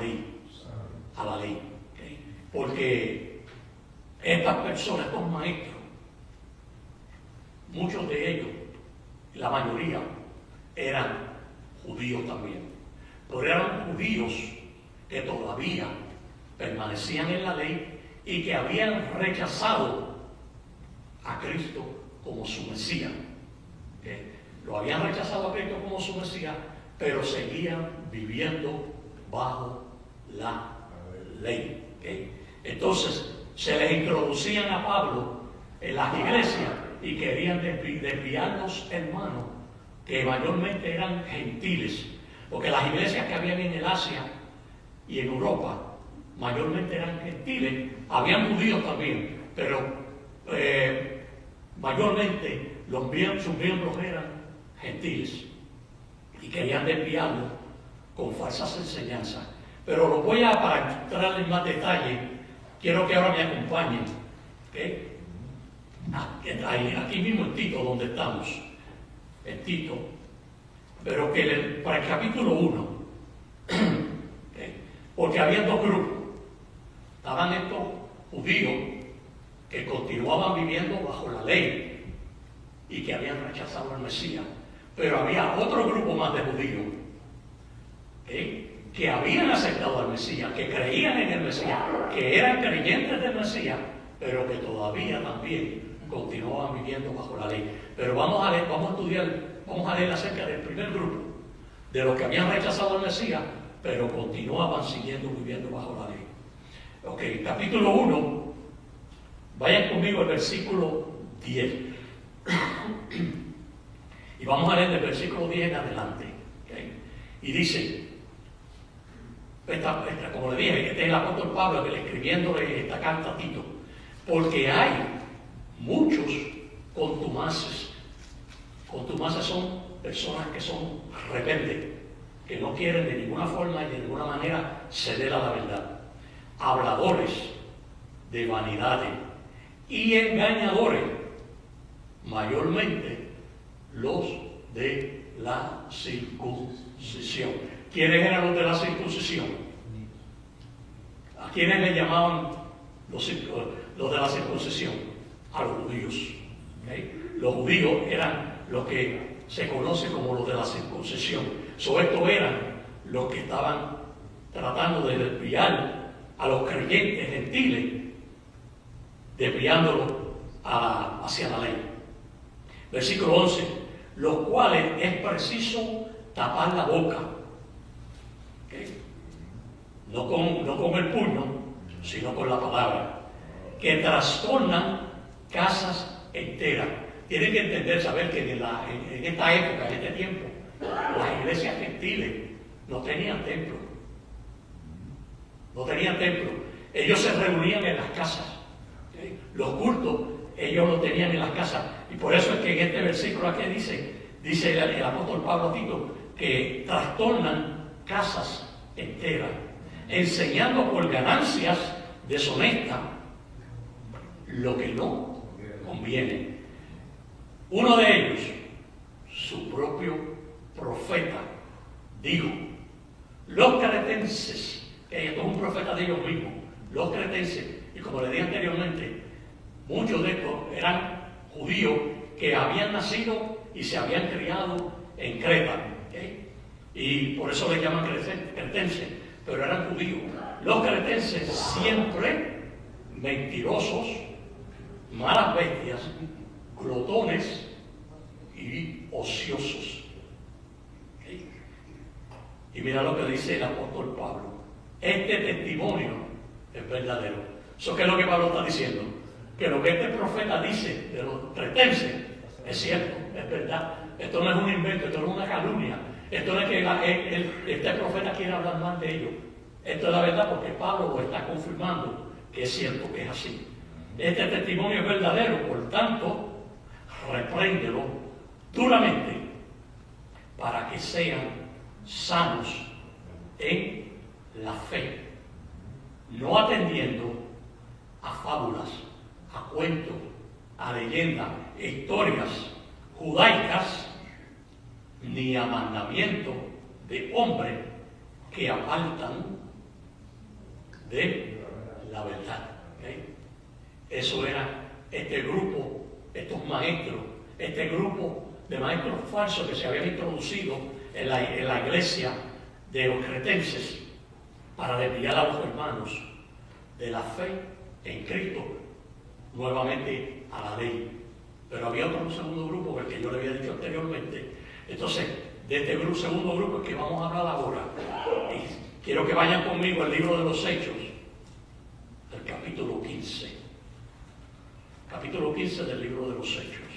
ley, ¿okay? Porque estas personas, estos maestros, muchos de ellos, la mayoría, eran judíos también, pero eran judíos que todavía permanecían en la ley y que habían rechazado a Cristo como su Mesías. ¿Okay? Lo habían rechazado a Cristo como su Mesías, pero seguían viviendo bajo la ley. ¿Okay? Entonces se les introducían a Pablo en las iglesias y querían desviar los hermanos que mayormente eran gentiles, porque las iglesias que habían en el Asia y en Europa mayormente eran gentiles, habían judíos también, pero mayormente sus miembros eran gentiles y querían desviarlos con falsas enseñanzas. Pero lo voy a, para entrar en más detalle, quiero que ahora me acompañen, ¿okay? Aquí mismo en Tito, donde estamos, en Tito, pero que para el capítulo 1, ¿okay? Porque había dos grupos. Estaban estos judíos que continuaban viviendo bajo la ley y que habían rechazado al Mesías, pero había otro grupo más de judíos, ¿okay? Que habían aceptado al Mesías, que creían en el Mesías, que eran creyentes del Mesías, pero que todavía también continuaban viviendo bajo la ley. Pero vamos a leer acerca del primer grupo, de los que habían rechazado al Mesías, pero continuaban siguiendo viviendo bajo la ley. Ok, capítulo 1, vayan conmigo al versículo 10. Y vamos a leer del versículo 10 en adelante. ¿Okay? Y dice, como le dije, este es el apóstol Pablo que le escribiéndole esta carta a Tito, porque hay muchos contumaces. Contumaces son personas que son rebeldes, que no quieren de ninguna forma y de ninguna manera ceder a la verdad. Habladores de vanidades y engañadores, mayormente los de la circuncisión. ¿Quiénes eran los de la circuncisión? ¿A quiénes le llamaban los de la circuncisión? A los judíos. ¿Okay? Los judíos eran los que se conoce como los de la circuncisión. Estos eran los que estaban tratando de desviar a los creyentes gentiles, desviándolos hacia la ley. Versículo 11, los cuales es preciso tapar la boca. ¿Okay? No con el puño, sino con la palabra, que trastornan casas enteras. Tienen que entender, saber que en esta época, en este tiempo, las iglesias gentiles no tenían templo. No tenían templo. Ellos se reunían en las casas. ¿Okay? Los cultos, ellos los tenían en las casas. Y por eso es que en este versículo aquí dice el apóstol Pablo a Tito, que trastornan casas enteras, enseñando por ganancias deshonestas lo que no conviene. Uno de ellos, su propio profeta, dijo: los cretenses, esto es un profeta de ellos mismos, los cretenses, y como les dije anteriormente, muchos de estos eran judíos que habían nacido y se habían criado en Creta, ¿okay? Y por eso les llaman cretenses, pero eran judíos. Los cretenses siempre mentirosos, malas bestias, glotones y ociosos. ¿Okay? Y mira lo que dice el apóstol Pablo: este testimonio es verdadero. ¿Eso qué es lo que Pablo está diciendo? Que lo que este profeta dice de los cretenses es cierto, es verdad. Esto no es un invento, esto no es una calumnia. Esto no es que este profeta quiere hablar mal de ellos. Esto es la verdad porque Pablo lo está confirmando que es cierto, que es así. Este testimonio es verdadero, por tanto, repréndelo duramente para que sean sanos en la fe, no atendiendo a fábulas, a cuentos, a leyendas, historias judaicas, ni a mandamientos de hombres que apartan de la verdad. ¿Okay? Eso era este grupo, estos maestros, este grupo de maestros falsos que se habían introducido en la iglesia de los cretenses para desviar a los hermanos de la fe en Cristo, nuevamente a la ley. Pero había otro segundo grupo, el que yo le había dicho anteriormente. Entonces, de este segundo grupo es que vamos a hablar ahora. Y quiero que vayan conmigo al libro de los Hechos, el capítulo 15. Capítulo 15 del libro de los Hechos.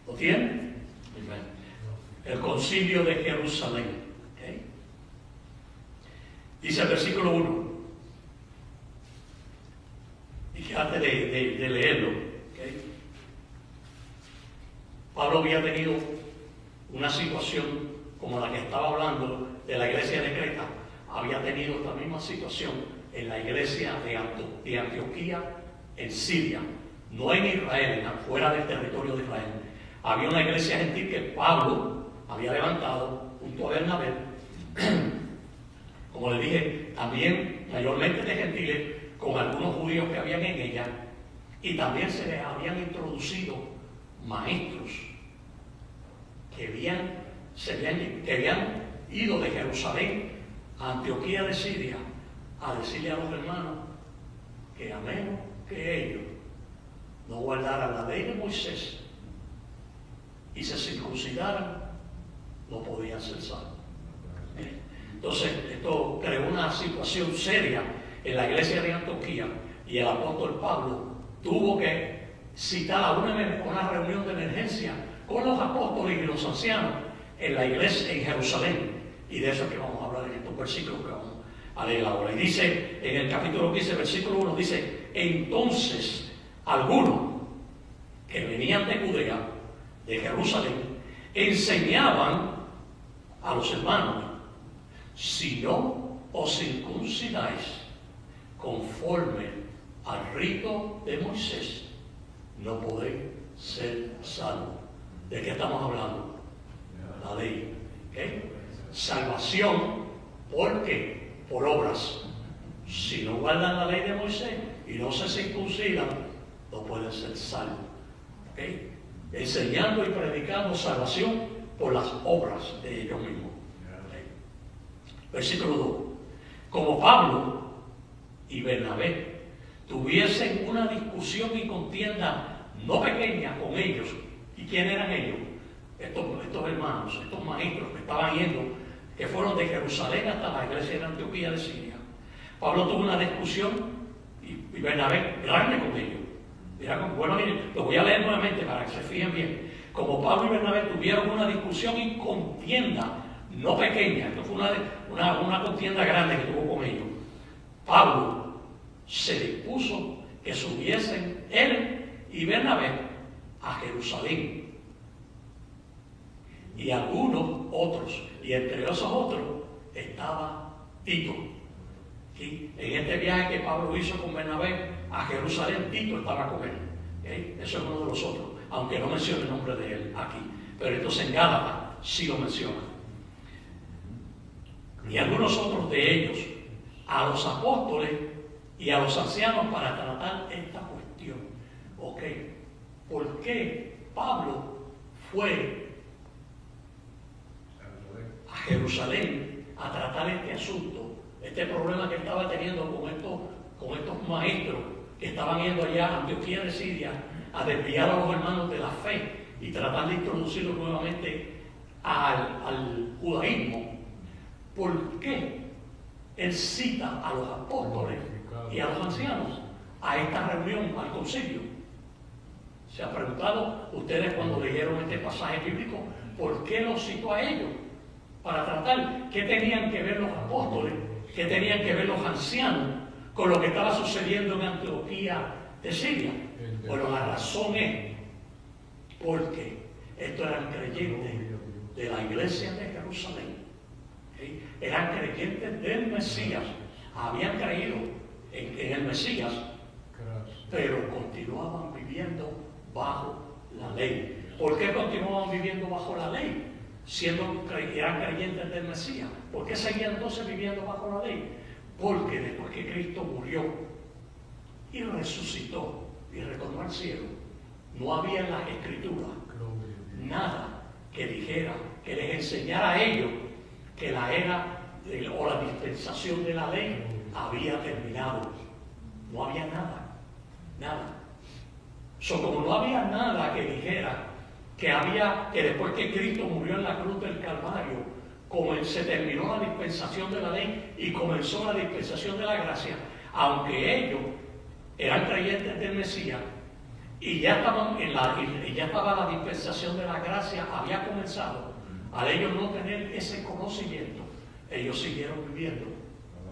¿Lo tienen? El concilio de Jerusalén. ¿Okay? Dice el versículo 1. Y fíjate de leerlo. ¿Okay? Pablo había tenido una situación como la que estaba hablando de la iglesia de Creta. Había tenido esta misma situación en la iglesia de Antioquía en Siria, no en Israel, fuera del territorio de Israel. Había una iglesia gentil que Pablo había levantado junto a Bernabé, como le dije, también mayormente de gentiles, con algunos judíos que habían en ella, y también se les habían introducido maestros que habían ido de Jerusalén a Antioquía de Siria a decirle a los hermanos que a menos que ellos no guardaran la ley de Moisés y se circuncidaran, no podían ser salvos. Entonces, esto creó una situación seria en la iglesia de Antioquía, y el apóstol Pablo tuvo que citar a una reunión de emergencia con los apóstoles y los ancianos en la iglesia en Jerusalén. Y de eso es que vamos a hablar en estos versículos que vamos a leer ahora. Y dice en el capítulo 15, versículo 1, dice: entonces algunos que venían de Judea, de Jerusalén, enseñaban a los hermanos: si no os circuncidáis conforme al rito de Moisés, no podéis ser salvos. ¿De qué estamos hablando? La ley. ¿Okay? Salvación, ¿por qué? Por obras. Si no guardan la ley de Moisés y no se circuncidan, no pueden ser salvos. ¿Okay? Enseñando y predicando salvación por las obras de ellos mismos. ¿Okay? Versículo 2. Como Pablo y Bernabé tuviesen una discusión y contienda no pequeña con ellos. ¿Y quién eran ellos? Estos hermanos, estos maestros que estaban yendo, que fueron de Jerusalén hasta la iglesia de Antioquía de Siria. Pablo tuvo una discusión y Bernabé grande con ellos. Bueno, miren, lo voy a leer nuevamente para que se fijen bien. Como Pablo y Bernabé tuvieron una discusión y contienda, no pequeña, esto fue una contienda grande que tuvo con ellos. Pablo se dispuso que subiesen él y Bernabé a Jerusalén. Y algunos otros, y entre esos otros estaba Tito. ¿Sí? En este viaje que Pablo hizo con Bernabé a Jerusalén, Tito estaba con él. ¿Sí? Eso es uno de los otros, aunque no menciona el nombre de él aquí. Pero entonces en Gálatas sí lo menciona. Y algunos otros de ellos, a los apóstoles y a los ancianos para tratar esta cuestión. Ok, ¿por qué Pablo fue a Jerusalén a tratar este asunto, este problema que estaba teniendo con estos maestros que estaban yendo allá a Antioquía de Siria a desviar a los hermanos de la fe y tratar de introducirlos nuevamente al judaísmo? ¿Por qué él cita a los apóstoles y a los ancianos a esta reunión, al concilio? ¿Se ha preguntado ustedes cuando leyeron este pasaje bíblico por qué los citó a ellos? Para tratar qué tenían que ver los apóstoles, qué tenían que ver los ancianos con lo que estaba sucediendo en Antioquía de Siria. Bueno, la razón es porque estos eran creyentes de la iglesia de Jerusalén. ¿Sí? Eran creyentes del Mesías, habían creído en el Mesías, pero continuaban viviendo bajo la ley. ¿Por qué continuaban viviendo bajo la ley? Eran creyentes del Mesías. ¿Por qué seguían entonces viviendo bajo la ley? Porque después que Cristo murió y resucitó y retornó al cielo, no había en las Escrituras nada que dijera, que les enseñara a ellos que la era o la dispensación de la ley había terminado. No había nada. Como no había nada que dijera que después que Cristo murió en la cruz del Calvario, se terminó la dispensación de la ley y comenzó la dispensación de la gracia, aunque ellos eran creyentes del Mesías y ya estaba la dispensación de la gracia, había comenzado. Al ellos no tener ese conocimiento, ellos siguieron viviendo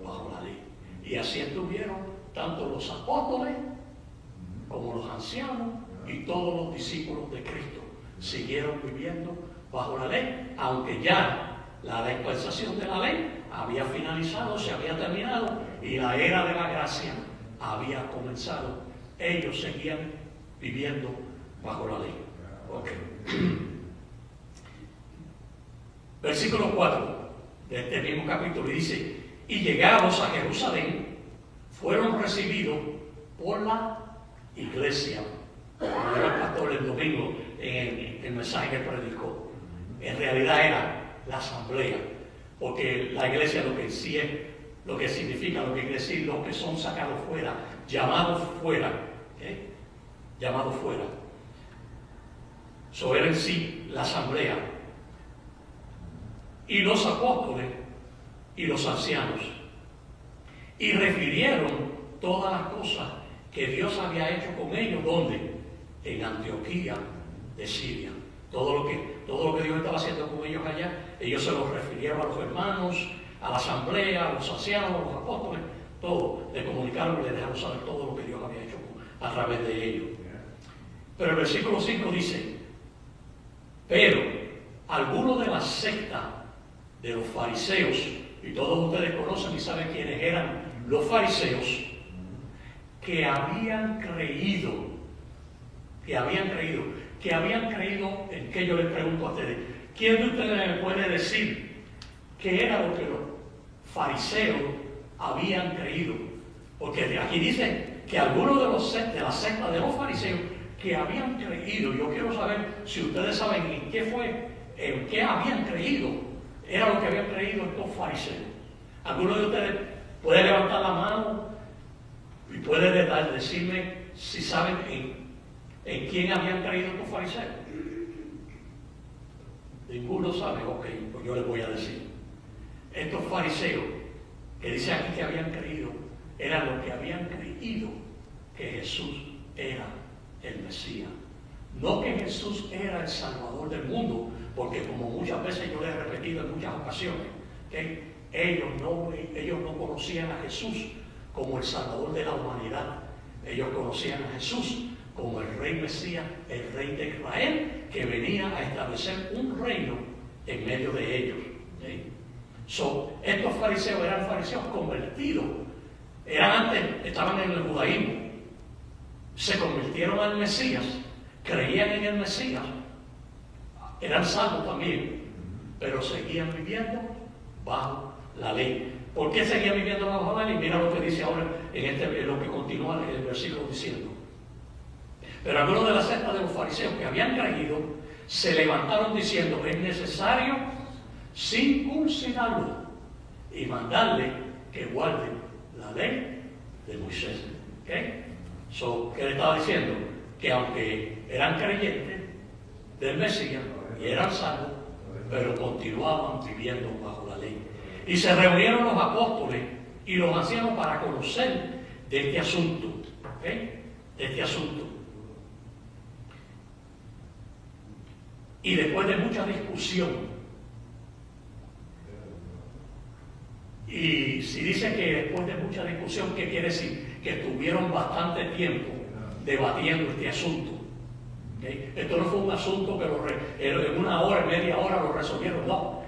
bajo la ley. Y así estuvieron tanto los apóstoles como los ancianos y todos los discípulos de Cristo. Siguieron viviendo bajo la ley, aunque ya la dispensación de la ley había finalizado, se había terminado y la era de la gracia había comenzado. Ellos seguían viviendo bajo la ley. Okay. Versículo 4 de este mismo capítulo dice: y llegados a Jerusalén, fueron recibidos por la iglesia. Como era el pastor el domingo en el mensaje que predicó, en realidad era la asamblea, porque la iglesia lo que sí es, lo que significa, lo que quiere decir, los que son sacados fuera, llamados fuera, ¿okay? Llamados fuera. Eso era en sí la asamblea. Y los apóstoles y los ancianos, y refirieron todas las cosas que Dios había hecho con ellos. ¿Dónde? En Antioquía de Siria. Todo lo que Dios estaba haciendo con ellos allá, ellos se lo refirieron a los hermanos, a la asamblea, a los ancianos, a los apóstoles, todo. Le comunicaron y le dejaron saber todo lo que Dios había hecho a través de ellos. Pero el versículo 5 dice: pero algunos de la secta de los fariseos, y todos ustedes conocen y saben quiénes eran los fariseos, que habían creído en que yo les pregunto a ustedes, ¿quién de ustedes me puede decir qué era lo que los fariseos habían creído? Porque aquí dice que algunos de la secta de los fariseos que habían creído. Yo quiero saber si ustedes saben en qué habían creído. Era lo que habían creído estos fariseos. ¿Alguno de ustedes puede levantar la mano y puede decirme si saben en quién habían creído estos fariseos? Ninguno sabe. Ok, pues yo les voy a decir. Estos fariseos que dice aquí que habían creído, eran los que habían creído que Jesús era el Mesías. No que Jesús era el Salvador del mundo, porque como muchas veces yo les he repetido en muchas ocasiones, ¿okay? Ellos no conocían a Jesús como el Salvador de la humanidad. Ellos conocían a Jesús como el Rey Mesías, el Rey de Israel, que venía a establecer un reino en medio de ellos. ¿Okay? Estos fariseos eran fariseos convertidos. Estaban en el judaísmo. Se convirtieron al Mesías, creían en el Mesías, eran salvos también, pero seguían viviendo bajo la ley. ¿Por qué seguían viviendo bajo la ley? Mira lo que dice ahora en lo que continúa en el versículo diciendo. Pero algunos de la secta de los fariseos que habían creído se levantaron diciendo: es necesario circuncidarlo y mandarle que guarde la ley de Moisés. ¿Okay? ¿Qué le estaba diciendo? Que aunque eran creyentes del Mesías y eran salvos, pero continuaban viviendo bajo la ley. Y se reunieron los apóstoles y los ancianos para conocer de este asunto. ¿Okay? De este asunto. Y después de mucha discusión, y si dice que después de mucha discusión, ¿qué quiere decir? Que tuvieron bastante tiempo debatiendo este asunto. ¿Okay? Esto no fue un asunto que en una hora, media hora lo resolvieron, no.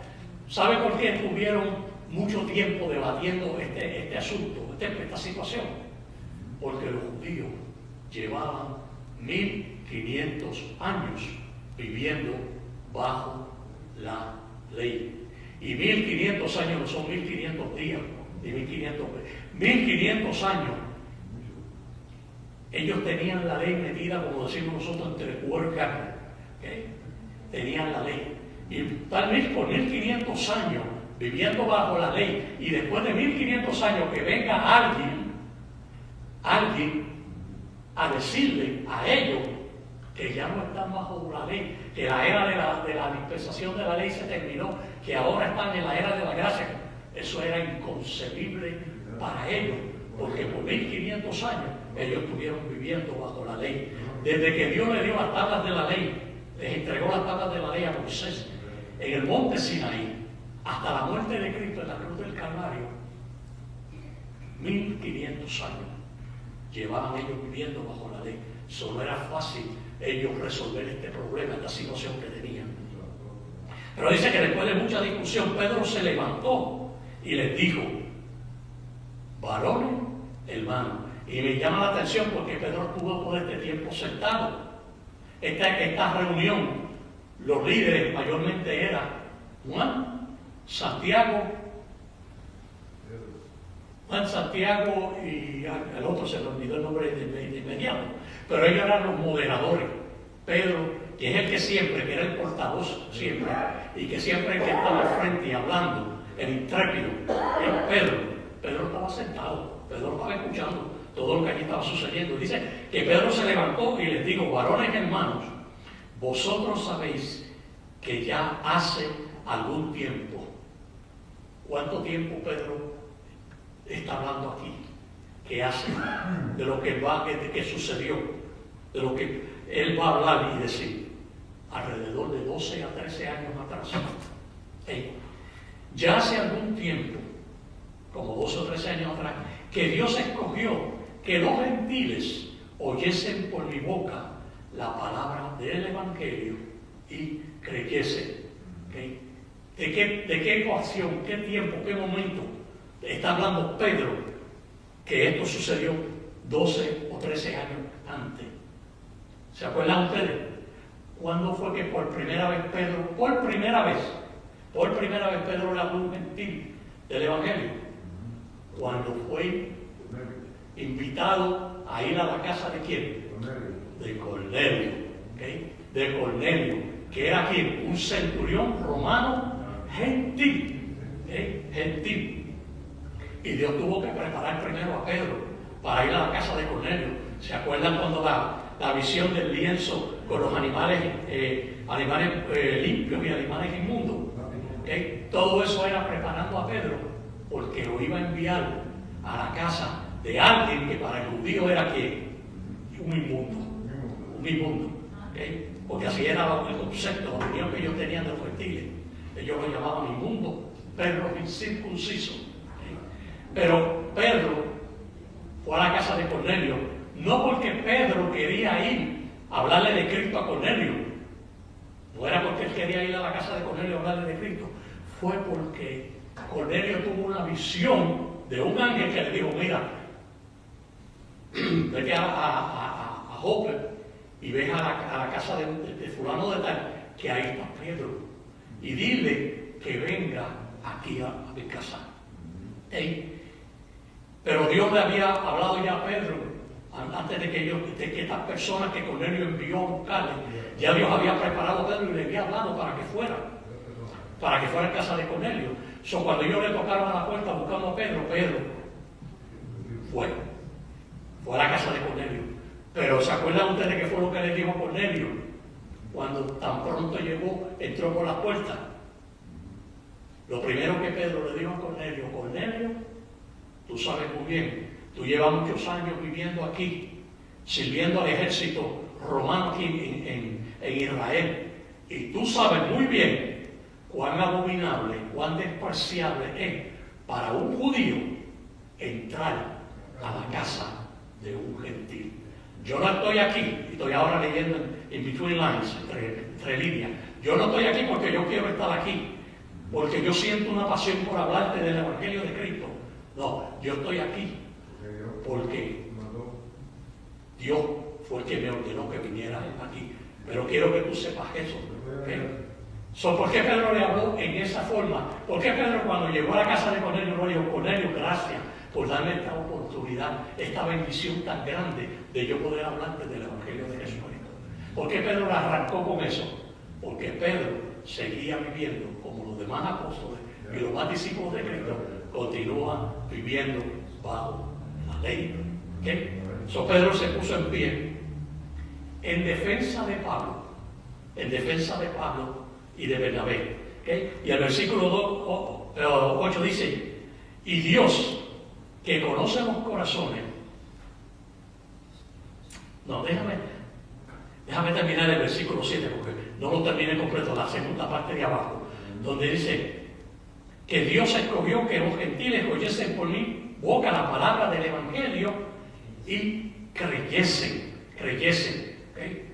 ¿Sabe por qué tuvieron mucho tiempo debatiendo este asunto, esta situación? Porque los judíos llevaban 1500 años viviendo bajo la ley. Y 1500 años no son 1500 días, ni 1500 años. Ellos tenían la ley metida, como decimos nosotros, entre cuero y carne. ¿Okay? Tenían la ley. Y tal vez por 1500 años viviendo bajo la ley, y después de 1500 años que venga alguien a decirle a ellos que ya no están bajo la ley, que la era de la dispensación de la ley se terminó, que ahora están en la era de la gracia. Eso era inconcebible para ellos, porque por 1500 años ellos estuvieron viviendo bajo la ley. Desde que Dios le dio las tablas de la ley, les entregó las tablas de la ley a Moisés en el monte Sinaí, hasta la muerte de Cristo en la cruz del Calvario, 1500 años llevaban ellos viviendo bajo la ley. Eso no era fácil ellos resolver este problema, esta situación que tenían. Pero dice que después de mucha discusión, Pedro se levantó y les dijo: varones, hermanos. Y me llama la atención porque Pedro estuvo todo este tiempo sentado. Esta reunión, los líderes mayormente eran Juan, Santiago y al otro se le olvidó el nombre de inmediato, pero ellos eran los moderadores. Pedro, que es el que siempre, que era el portavoz siempre, y que siempre el que estaba al frente y hablando, el intrépido, era Pedro estaba sentado, Pedro estaba escuchando todo lo que allí estaba sucediendo. Dice que Pedro se levantó y les dijo: varones hermanos, vosotros sabéis que ya hace algún tiempo. ¿Cuánto tiempo Pedro está hablando aquí? ¿Qué hace? De lo que sucedió, de lo que él va a hablar y decir. Alrededor de 12 a 13 años atrás. Ya hace algún tiempo, como 12 o 13 años atrás, que Dios escogió que los gentiles oyesen por mi boca la palabra del Evangelio y creyesen. ¿Okay? ¿De qué ecuación, qué tiempo, qué momento está hablando Pedro que esto sucedió 12 o 13 años antes? ¿Se acuerdan ustedes? ¿Cuándo fue que por primera vez Pedro le habló a un gentil del Evangelio? Cuando fue invitado a ir a la casa de ¿quién? De Cornelio. ¿Okay? De Cornelio, que era ¿quién? Un centurión romano gentil. ¿Okay? Gentil. Y Dios tuvo que preparar primero a Pedro para ir a la casa de Cornelio. ¿Se acuerdan cuando la visión del lienzo con los animales limpios y animales inmundos? ¿Okay? Todo eso era preparando a Pedro, porque lo iba a enviar a la casa de alguien que para el judío era ¿quién? Un inmundo. muy inmundo, ¿okay? Porque así era el concepto, la opinión que ellos tenían de los gentiles. Ellos lo llamaban inmundo, perros incircuncisos. ¿Okay? Pero Pedro fue a la casa de Cornelio, no porque Pedro quería ir a hablarle de Cristo a Cornelio, no era porque él quería ir a la casa de Cornelio a hablarle de Cristo, fue porque Cornelio tuvo una visión de un ángel que le dijo: mira, vete a Jope y ves a la casa de fulano de tal, que ahí está Pedro, y dile que venga aquí a mi casa. ¿Okay? Pero Dios le había hablado ya a Pedro antes de que estas personas que Cornelio envió a buscarle, ya Dios había preparado a Pedro y le había hablado para que fuera a casa de Cornelio. Cuando ellos le tocaron a la puerta buscando a Pedro, Pedro fue a la casa de Cornelio. Pero ¿se acuerdan ustedes qué fue lo que le dijo a Cornelio? Cuando tan pronto llegó, entró por la puerta. Lo primero que Pedro le dijo a Cornelio: Cornelio, tú sabes muy bien, tú llevas muchos años viviendo aquí, sirviendo al ejército romano aquí en Israel, y tú sabes muy bien cuán abominable, cuán despreciable es para un judío entrar a la casa de un gentil. Yo no estoy aquí, estoy ahora leyendo en between lines, entre líneas. Yo no estoy aquí porque yo quiero estar aquí, porque yo siento una pasión por hablarte del Evangelio de Cristo. No, yo estoy aquí porque Dios fue el que me ordenó que viniera aquí. Pero quiero que tú sepas eso. ¿Okay? ¿Por qué Pedro le habló en esa forma? ¿Por qué Pedro, cuando llegó a la casa de Cornelio, no le dijo: Cornelio, gracias por darme esta oportunidad, esta bendición tan grande de yo poder hablarte del Evangelio de Jesucristo? ¿Por qué Pedro le arrancó con eso? Porque Pedro seguía viviendo como los demás apóstoles y los más discípulos de Cristo continúan viviendo bajo la ley. ¿Okay? Pedro se puso en pie en defensa de Pablo y de Bernabé. ¿Okay? Y el versículo 8 dice: y Dios, que conoce los corazones. No, déjame terminar el versículo 7, porque no lo terminé completo, la segunda parte de abajo, donde dice que Dios escogió que los gentiles oyesen por mi boca la palabra del Evangelio y creyesen. ¿Okay?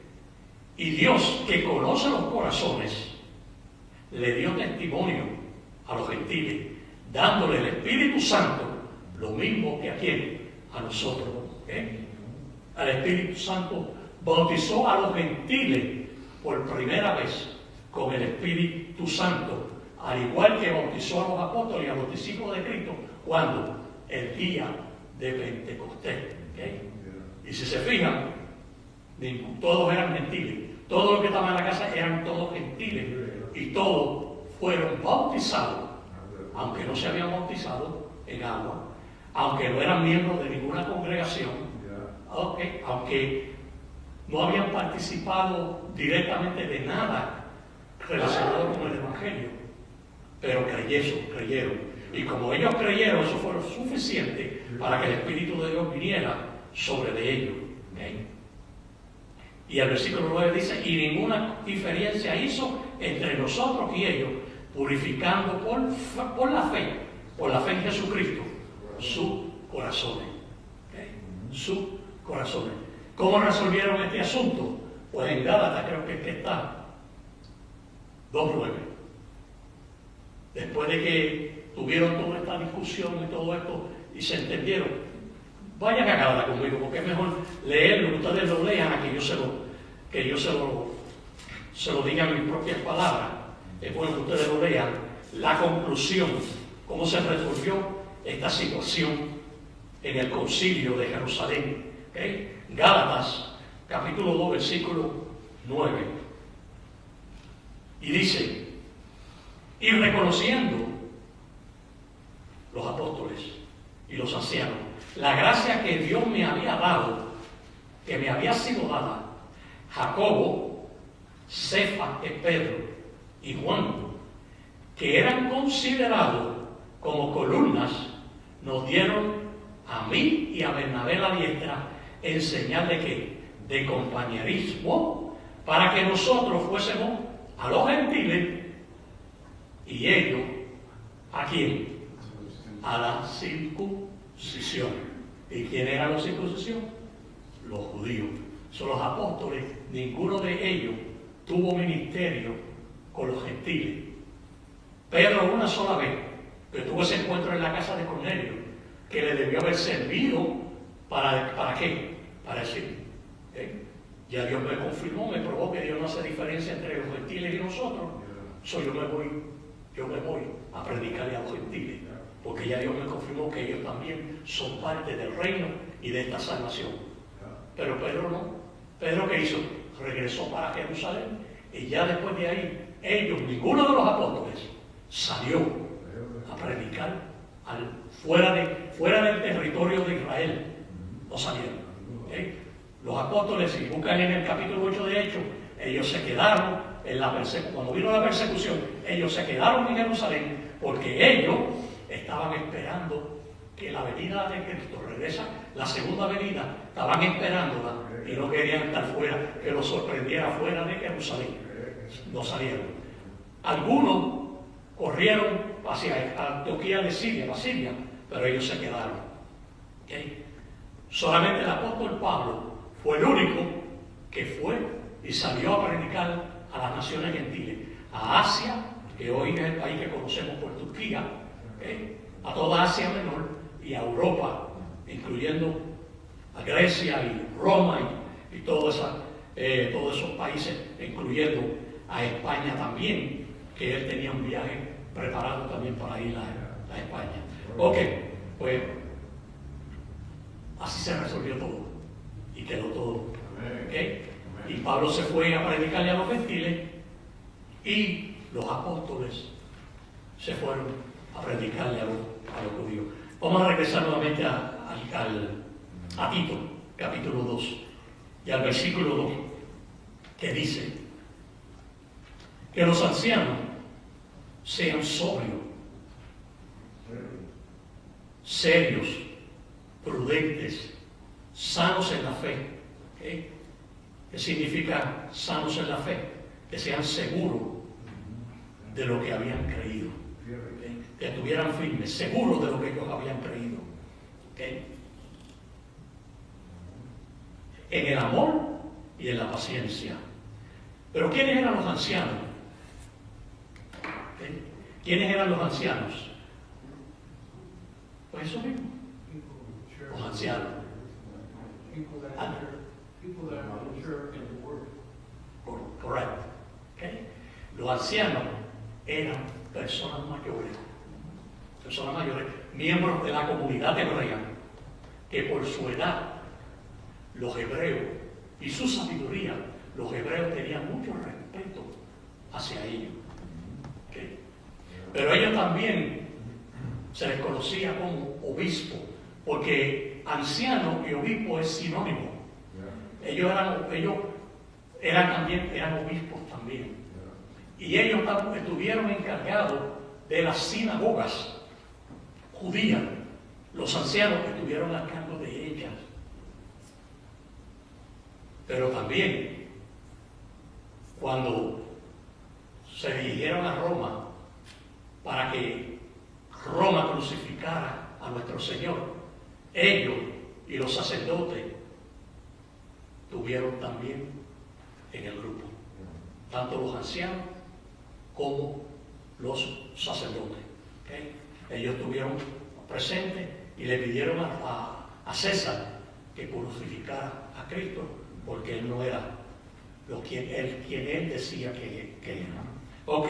Y Dios, que conoce los corazones, le dio testimonio a los gentiles, dándole el Espíritu Santo, lo mismo que a quién, a nosotros. ¿Okay? Al Espíritu Santo bautizó a los gentiles por primera vez con el Espíritu Santo, al igual que bautizó a los apóstoles y a los discípulos de Cristo cuando el día de Pentecostés. ¿Okay? Y si se fijan, todos eran gentiles, todos los que estaban en la casa eran todos gentiles, y todos fueron bautizados, aunque no se habían bautizado en agua, aunque no eran miembros de ninguna congregación, ¿okay? Aunque no habían participado directamente de nada relacionado con el Evangelio, pero creyeron. Y como ellos creyeron, eso fue lo suficiente para que el Espíritu de Dios viniera sobre de ellos. ¿Okay? Y el versículo 9 dice: y ninguna diferencia hizo entre nosotros y ellos, purificando por la fe en Jesucristo, sus corazones. ¿Okay? Sus corazones. ¿Cómo resolvieron este asunto? Pues en Gálatas creo que está 2:9. Después de que tuvieron toda esta discusión y todo esto y se entendieron, vayan a Gálatas conmigo, porque es mejor leerlo, ustedes lo lean, a que yo se lo diga en mis propias palabras. Es bueno que ustedes lo lean, la conclusión, cómo se resolvió esta situación en el concilio de Jerusalén. ¿Okay? Gálatas, capítulo 2, versículo 9. Y dice: y reconociendo los apóstoles y los ancianos la gracia que Dios me había dado, que me había sido dada, Jacobo, Cefas, Pedro y Juan, que eran considerados como columnas, nos dieron a mí y a Bernabé la diestra en señal de que de compañerismo para que nosotros fuésemos a los gentiles y ellos, ¿a quién? A la circuncisión. ¿Y quién era la circuncisión? Los judíos. Son los apóstoles, ninguno de ellos tuvo ministerio con los gentiles. Pedro una sola vez, que tuvo ese encuentro en la casa de Cornelio, que le debió haber servido ¿para qué? Para decir, ya Dios me confirmó, me probó que Dios no hace diferencia entre los gentiles y nosotros. Yo me voy a predicarle a los gentiles, porque ya Dios me confirmó que ellos también son parte del reino y de esta salvación. Pero Pedro no. Pedro, ¿qué hizo? Regresó para Jerusalén y ya después de ahí, ninguno de los apóstoles salió a predicar fuera del territorio de Israel. No salieron. Los apóstoles, si buscan en el capítulo 8 de Hechos, ellos se quedaron cuando vino la persecución, ellos se quedaron en Jerusalén porque ellos estaban esperando que la venida de Cristo regresa, la segunda venida, estaban esperándola y no querían estar fuera, que los sorprendiera fuera de Jerusalén. No salieron. Algunos corrieron hacia Antioquía de Siria, pero ellos se quedaron. Solamente el apóstol Pablo fue el único que fue y salió a predicar a las naciones gentiles, a Asia, que hoy es el país que conocemos por Turquía, a toda Asia Menor y a Europa, incluyendo a Grecia y Roma y todos esos países, incluyendo a España también, que él tenía un viaje preparado también para ir a España. Ok, pues así se resolvió todo y quedó todo. ¿Okay? Y Pablo se fue a predicarle a los gentiles y los apóstoles se fueron a predicarle a los judíos. Vamos a regresar nuevamente a Tito, capítulo 2, y al versículo 2, que dice que los ancianos sean sobrios, serios, prudentes, sanos en la fe. ¿Qué significa sanos en la fe? Que sean seguros de lo que habían creído, que estuvieran firmes, seguros de lo que ellos habían creído. En el amor y en la paciencia. Pero ¿quiénes eran los ancianos? ¿Quiénes eran los ancianos? Pues eso mismo, los ancianos. Correcto. Los ancianos eran personas mayores, miembros de la comunidad hebrea, que por su edad, los hebreos y su sabiduría, los hebreos tenían mucho respeto hacia ellos. Pero ellos también se les conocía como obispo, porque anciano y obispo es sinónimo. Ellos eran obispos también. Y ellos estuvieron encargados de las sinagogas judías. Los ancianos estuvieron a cargo de ellas. Pero también, cuando se dirigieron a Roma para que Roma crucificara a nuestro Señor, ellos y los sacerdotes tuvieron también en el grupo, tanto los ancianos como los sacerdotes. Ellos estuvieron presentes y le pidieron a César que crucificara a Cristo, porque él no era quien él decía que era. Ok,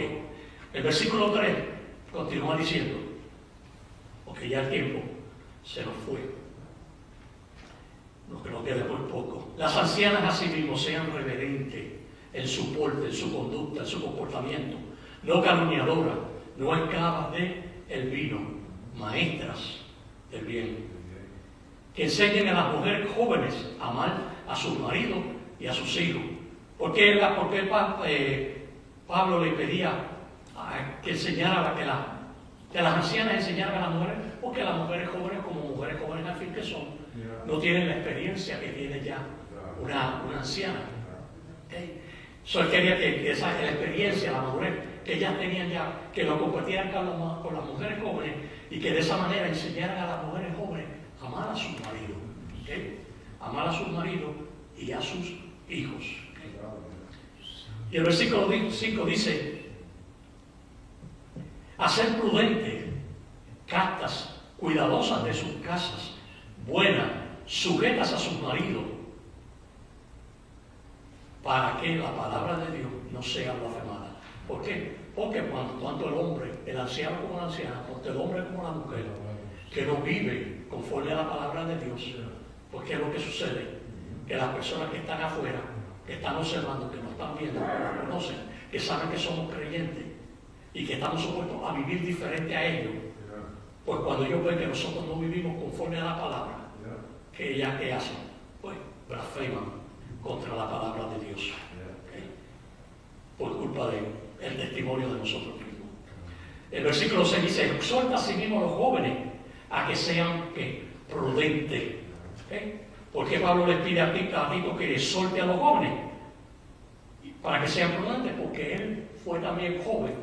el versículo 3 continúa diciendo, porque ya el tiempo se nos fue, nos queda muy poco. Las ancianas asimismo sean reverentes en su porte, en su conducta, en su comportamiento, no calumniadoras, no esclavas del vino, maestras del bien, que enseñen a las mujeres jóvenes a amar a sus maridos y a sus hijos. ¿Por qué Pablo le pedía que enseñara, que las ancianas enseñaran a las mujeres? Porque las mujeres jóvenes, como mujeres jóvenes al fin que son, no tienen la experiencia que tienen ya una anciana. ¿Okay? So, él quería que esa la experiencia, la madurez que ellas tenían ya, que lo compartieran con las mujeres jóvenes y que de esa manera enseñaran a las mujeres jóvenes a amar a sus maridos. ¿Okay? Amar a sus maridos y a sus hijos. ¿Okay? Y el versículo 5 dice: a ser prudentes, castas, cuidadosas de sus casas, buenas, sujetas a sus maridos, para que la palabra de Dios no sea blasfemada. ¿Por qué? Porque cuando tanto el hombre, el anciano como la anciana, tanto el hombre como la mujer, que no vive conforme a la palabra de Dios, porque es lo que sucede, que las personas que están afuera, que están observando, que nos están viendo, que nos conocen, que saben que somos creyentes y que estamos supuestos a vivir diferente a ellos, pues cuando ellos ven que nosotros no vivimos conforme a la palabra, que ellas que hacen, pues blasfeman contra la palabra de Dios, ¿okay? Por culpa del testimonio de nosotros mismos. El versículo 6 dice: exhorta a sí mismo a los jóvenes a que sean prudentes. ¿Okay? ¿Por qué Pablo les pide a Tito que exhorte a los jóvenes? Para que sean prudentes, porque él fue también joven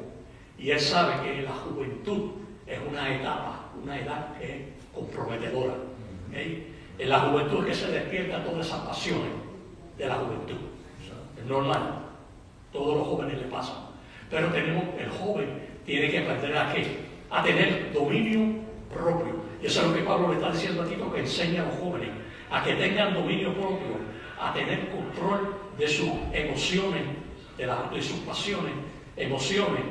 y él sabe que la juventud es una etapa, una edad que es comprometedora. ¿Okay? En la juventud es que se despiertan todas esas pasiones de la juventud. Es normal, todos los jóvenes le pasan. Pero el joven tiene que aprender a tener dominio propio. Y eso es lo que Pablo le está diciendo a Tito, que enseña a los jóvenes a que tengan dominio propio, a tener control de sus emociones, de sus pasiones, emociones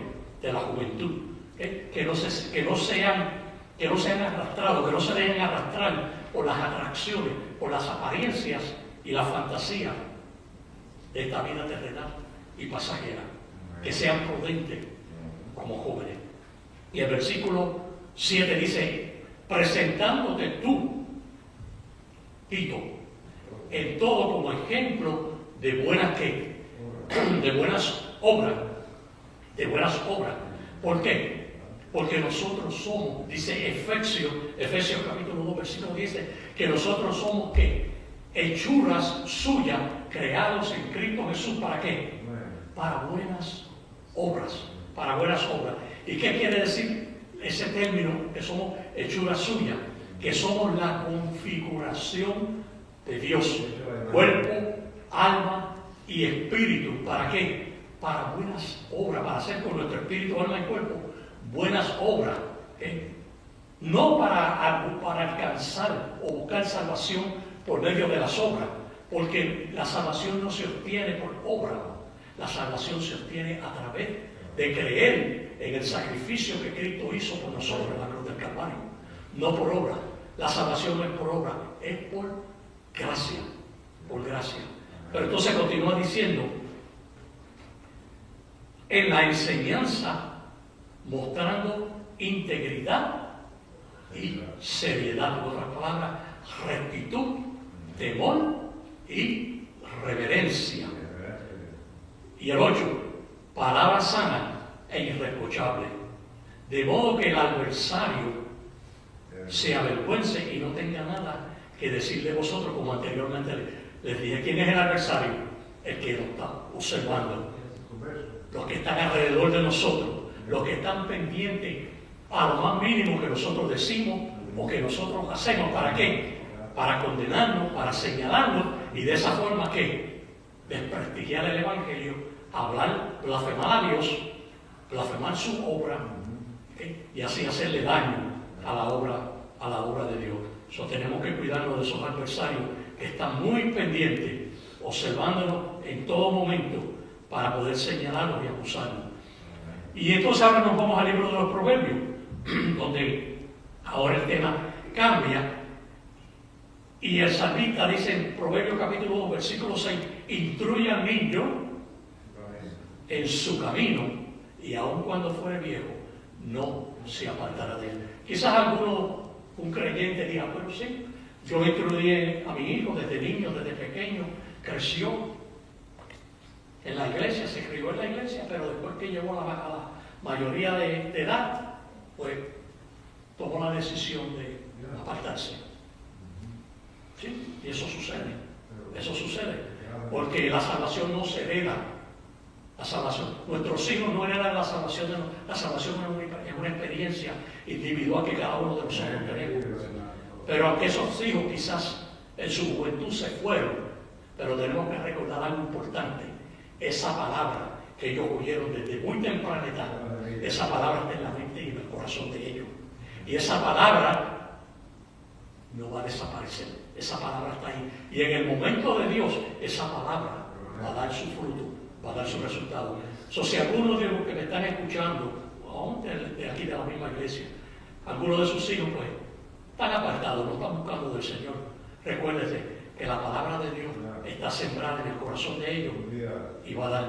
de la juventud. ¿Okay? Que no sean arrastrados, que no se dejen arrastrar por las atracciones, por las apariencias y la fantasía de esta vida terrenal y pasajera. Que sean prudentes como jóvenes. Y el versículo 7 dice: presentándote tú, Tito, en todo como ejemplo de buenas obras. De buenas obras. ¿Por qué? Porque nosotros somos, dice Efesios capítulo 2, versículo 10, que nosotros somos ¿qué? Hechuras suyas, creados en Cristo Jesús. ¿Para qué? Para buenas obras. Para buenas obras. ¿Y qué quiere decir ese término, que somos hechuras suyas? Que somos la configuración de Dios. Cuerpo, alma y espíritu. ¿Para qué? Para buenas obras. Para hacer con nuestro espíritu, alma y cuerpo buenas obras. ¿Okay? No para alcanzar o buscar salvación por medio de las obras, porque la salvación no se obtiene por obra, la salvación se obtiene a través de creer en el sacrificio que Cristo hizo por nosotros en la cruz del Calvario, no por obra. La salvación no es por obra, es por gracia, por gracia. Pero entonces continúa diciendo: en la enseñanza, mostrando integridad y seriedad, en otras palabras, rectitud, temor y reverencia. Y el 8, palabra sana e irreprochable, de modo que el adversario se avergüence y no tenga nada que decir de vosotros, como anteriormente les dije. ¿Quién es el adversario? El que nos está observando, los que están alrededor de nosotros, los que están pendientes a lo más mínimo que nosotros decimos o que nosotros hacemos. ¿Para qué? Para condenarnos, para señalarnos y de esa forma que desprestigiar el Evangelio, hablar, blasfemar a Dios, blasfemar su obra, ¿okay? Y así hacerle daño a la obra de Dios. Tenemos que cuidarnos de esos adversarios que están muy pendientes, observándonos en todo momento para poder señalarnos y acusarnos. Y entonces ahora nos vamos al libro de los Proverbios, donde ahora el tema cambia. Y el salmista dice en Proverbios capítulo 2, versículo 6, instruye al niño en su camino, y aun cuando fuere viejo, no se apartará de él. Quizás alguno, un creyente, diga: bueno, sí, yo instruí a mi hijo desde niño, desde pequeño, creció en la iglesia, se crió en la iglesia, pero después que llegó a la mayoría de edad, pues tomó la decisión de apartarse. ¿Sí? Y eso sucede. Eso sucede. Porque la salvación no se hereda. La salvación, nuestros hijos no heredan la salvación. La salvación es una experiencia individual que cada uno de nosotros tenemos. Pero aunque esos hijos quizás en su juventud se fueron, pero tenemos que recordar algo importante. Esa palabra que ellos oyeron desde muy temprana edad, esa palabra está en la mente y en el corazón de ellos. Y esa palabra no va a desaparecer. Esa palabra está ahí. Y en el momento de Dios, esa palabra va a dar su fruto, va a dar su resultado. Si algunos de los que me están escuchando, aún de aquí de la misma iglesia, algunos de sus hijos pues están apartados, no están buscando del Señor, recuérdese que la palabra de Dios está sembrada en el corazón de ellos y va a dar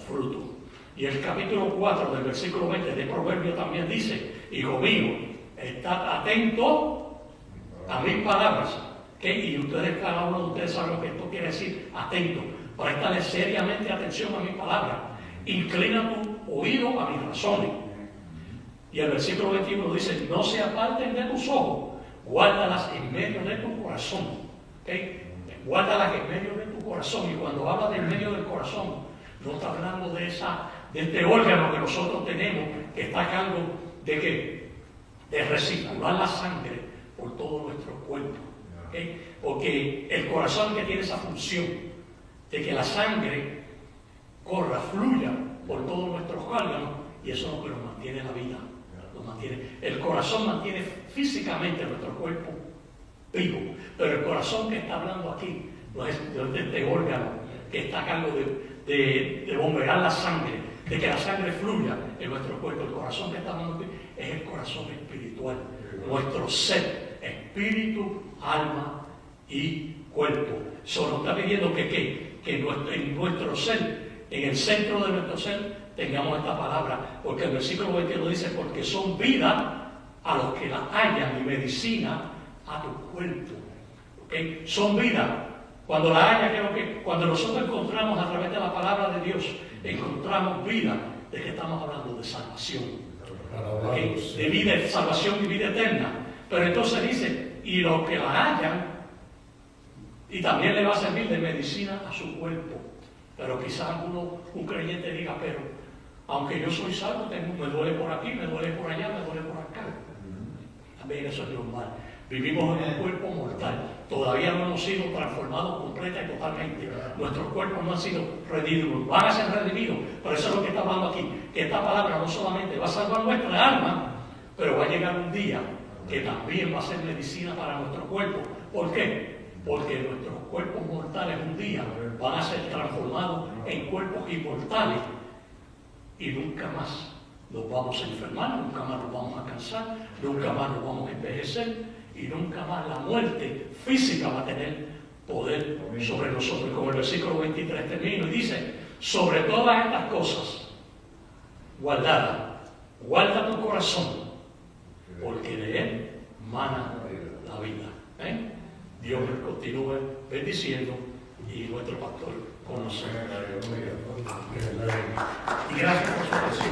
fruto. Y el capítulo 4 del versículo 20 de Proverbios también dice: hijo mío, estad atento a mis palabras. Y ustedes, cada uno de ustedes saben lo que esto quiere decir: atento. Préstale seriamente atención a mis palabras. Inclina tu oído a mis razones. Y el versículo 21 dice: no se aparten de tus ojos, guárdalas en medio de tu corazón. Guárdalas en medio de tu corazón. Y cuando habla del medio del corazón, no está hablando de este órgano que nosotros tenemos, que está a cargo de recircular la sangre por todo nuestro cuerpo. Porque el corazón que tiene esa función de que la sangre corra, fluya por todos nuestros órganos, y eso es lo que nos mantiene la vida. El corazón mantiene físicamente nuestro cuerpo vivo, pero el corazón que está hablando aquí no es de este órgano que está a cargo de bombear la sangre, de que la sangre fluya en nuestro cuerpo. El corazón que está hablando aquí es el corazón espiritual, nuestro ser, espíritu, alma y cuerpo. Solo está pidiendo que en nuestro ser, en el centro de nuestro ser, tengamos esta palabra, porque el versículo 22 dice: porque son vida a los que la hallan y medicina a tu cuerpo. Son vida. Cuando la hallan, cuando nosotros encontramos a través de la palabra de Dios, encontramos vida. ¿De qué estamos hablando? De salvación. De vida, de salvación y vida eterna. Pero entonces dice: y los que la hallan, y también le va a servir de medicina a su cuerpo. Pero quizás un creyente diga: pero aunque yo soy salvo, me duele por aquí, me duele por allá, me duele por acá. También eso es normal. Vivimos en un cuerpo mortal. Todavía no hemos sido transformados completa y totalmente. Nuestros cuerpos no han sido redimidos. Van a ser redimidos. Pero eso es lo que está hablando aquí. Que esta palabra no solamente va a salvar nuestra alma, pero va a llegar un día que también va a ser medicina para nuestro cuerpo. ¿Por qué? Porque nuestros cuerpos mortales un día van a ser transformados en cuerpos inmortales y nunca más nos vamos a enfermar, nunca más nos vamos a cansar, nunca más nos vamos a envejecer y nunca más la muerte física va a tener poder sobre nosotros. Como el versículo 23 termina y dice: sobre todas estas cosas, guarda tu corazón, porque de él mana la vida. Dios nos continúe bendiciendo y nuestro pastor con nosotros. Y gracias por su atención.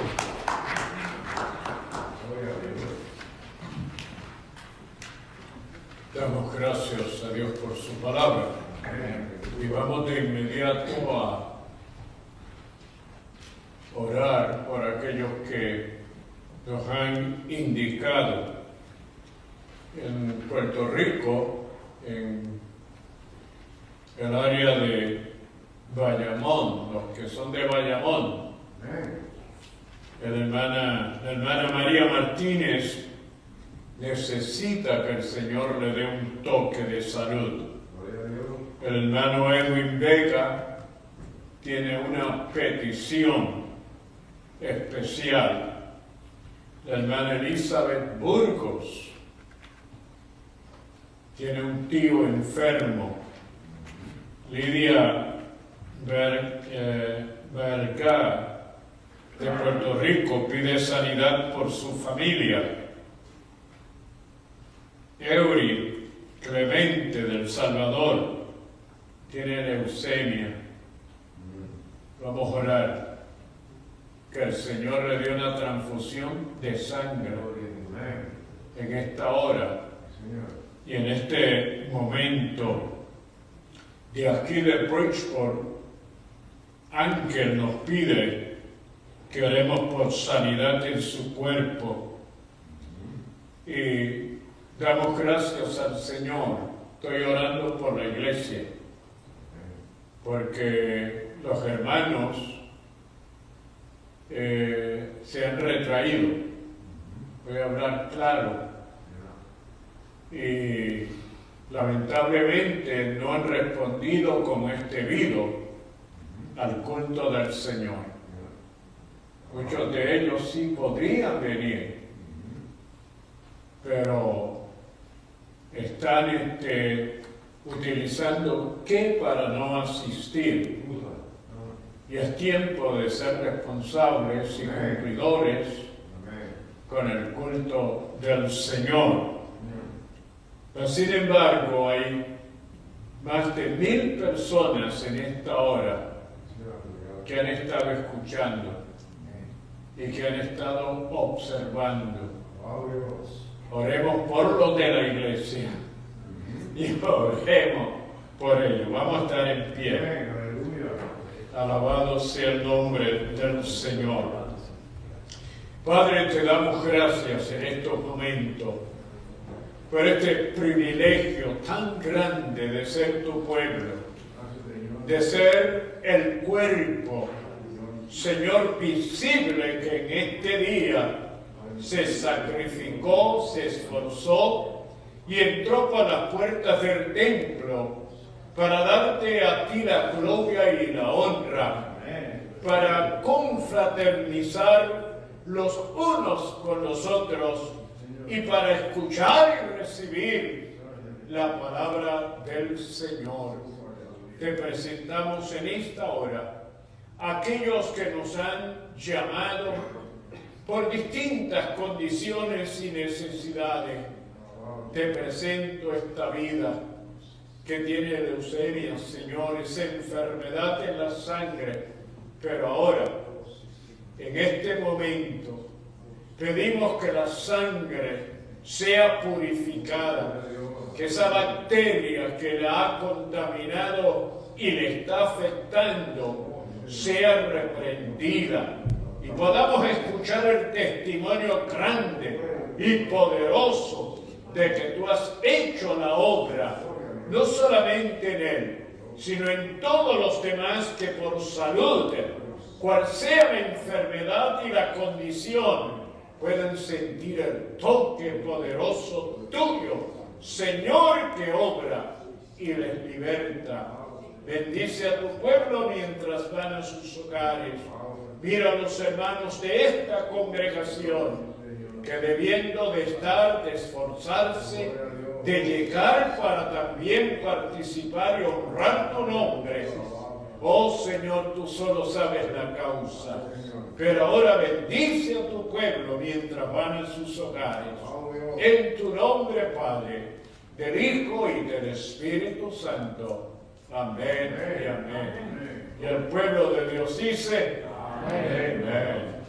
Damos gracias a Dios por su palabra. Y vamos de inmediato a orar por aquellos que nos han indicado en Puerto Rico, en el área de Bayamón, los que son de Bayamón. La hermana María Martínez necesita que el Señor le dé un toque de salud. El hermano Edwin Vega tiene una petición especial. La hermana Elizabeth Burgos tiene un tío enfermo. Lidia Vergara de Puerto Rico pide sanidad por su familia. Eury Clemente del Salvador tiene leucemia. Vamos a orar que el Señor le dé una transfusión de sangre en esta hora y en este momento. de aquí de Bridgeport, Ángel nos pide que oremos por sanidad en su cuerpo. Y damos gracias al Señor. Estoy orando por la iglesia, porque los hermanos se han retraído. Voy a hablar claro. Y lamentablemente no han respondido como es debido al culto del Señor. Muchos de ellos sí podrían venir, pero están utilizando qué para no asistir. Y es tiempo de ser responsables y cumplidores con el culto del Señor. Pero sin embargo, hay más de 1000 personas en esta hora que han estado escuchando y que han estado observando. Oremos por los de la iglesia y oremos por ellos. Vamos a estar en pie. Alabado sea el nombre del Señor. Padre, te damos gracias en estos momentos por este privilegio tan grande de ser tu pueblo, de ser el cuerpo, Señor, visible que en este día se sacrificó, se esforzó y entró por las puertas del templo para darte a ti la gloria y la honra, para confraternizar los unos con los otros y para escuchar y recibir la palabra del Señor. Te presentamos en esta hora a aquellos que nos han llamado por distintas condiciones y necesidades. Te presento esta vida que tiene leucemia, Señor, esa enfermedad en la sangre, pero ahora, en este momento, pedimos que la sangre sea purificada, que esa bacteria que la ha contaminado y le está afectando sea reprendida y podamos escuchar el testimonio grande y poderoso de que tú has hecho la obra, no solamente en él, sino en todos los demás que por salud, cual sea la enfermedad y la condición, puedan sentir el toque poderoso tuyo, Señor, que obra y les liberta. Bendice a tu pueblo mientras van a sus hogares. Mira a los hermanos de esta congregación que debiendo de estar, de esforzarse, de llegar para también participar y honrar tu nombre. Oh Señor, tú solo sabes la causa. Pero ahora bendice a tu pueblo mientras van a sus hogares. En tu nombre, Padre, del Hijo y del Espíritu Santo. Amén y amén. Y el pueblo de Dios dice, amén.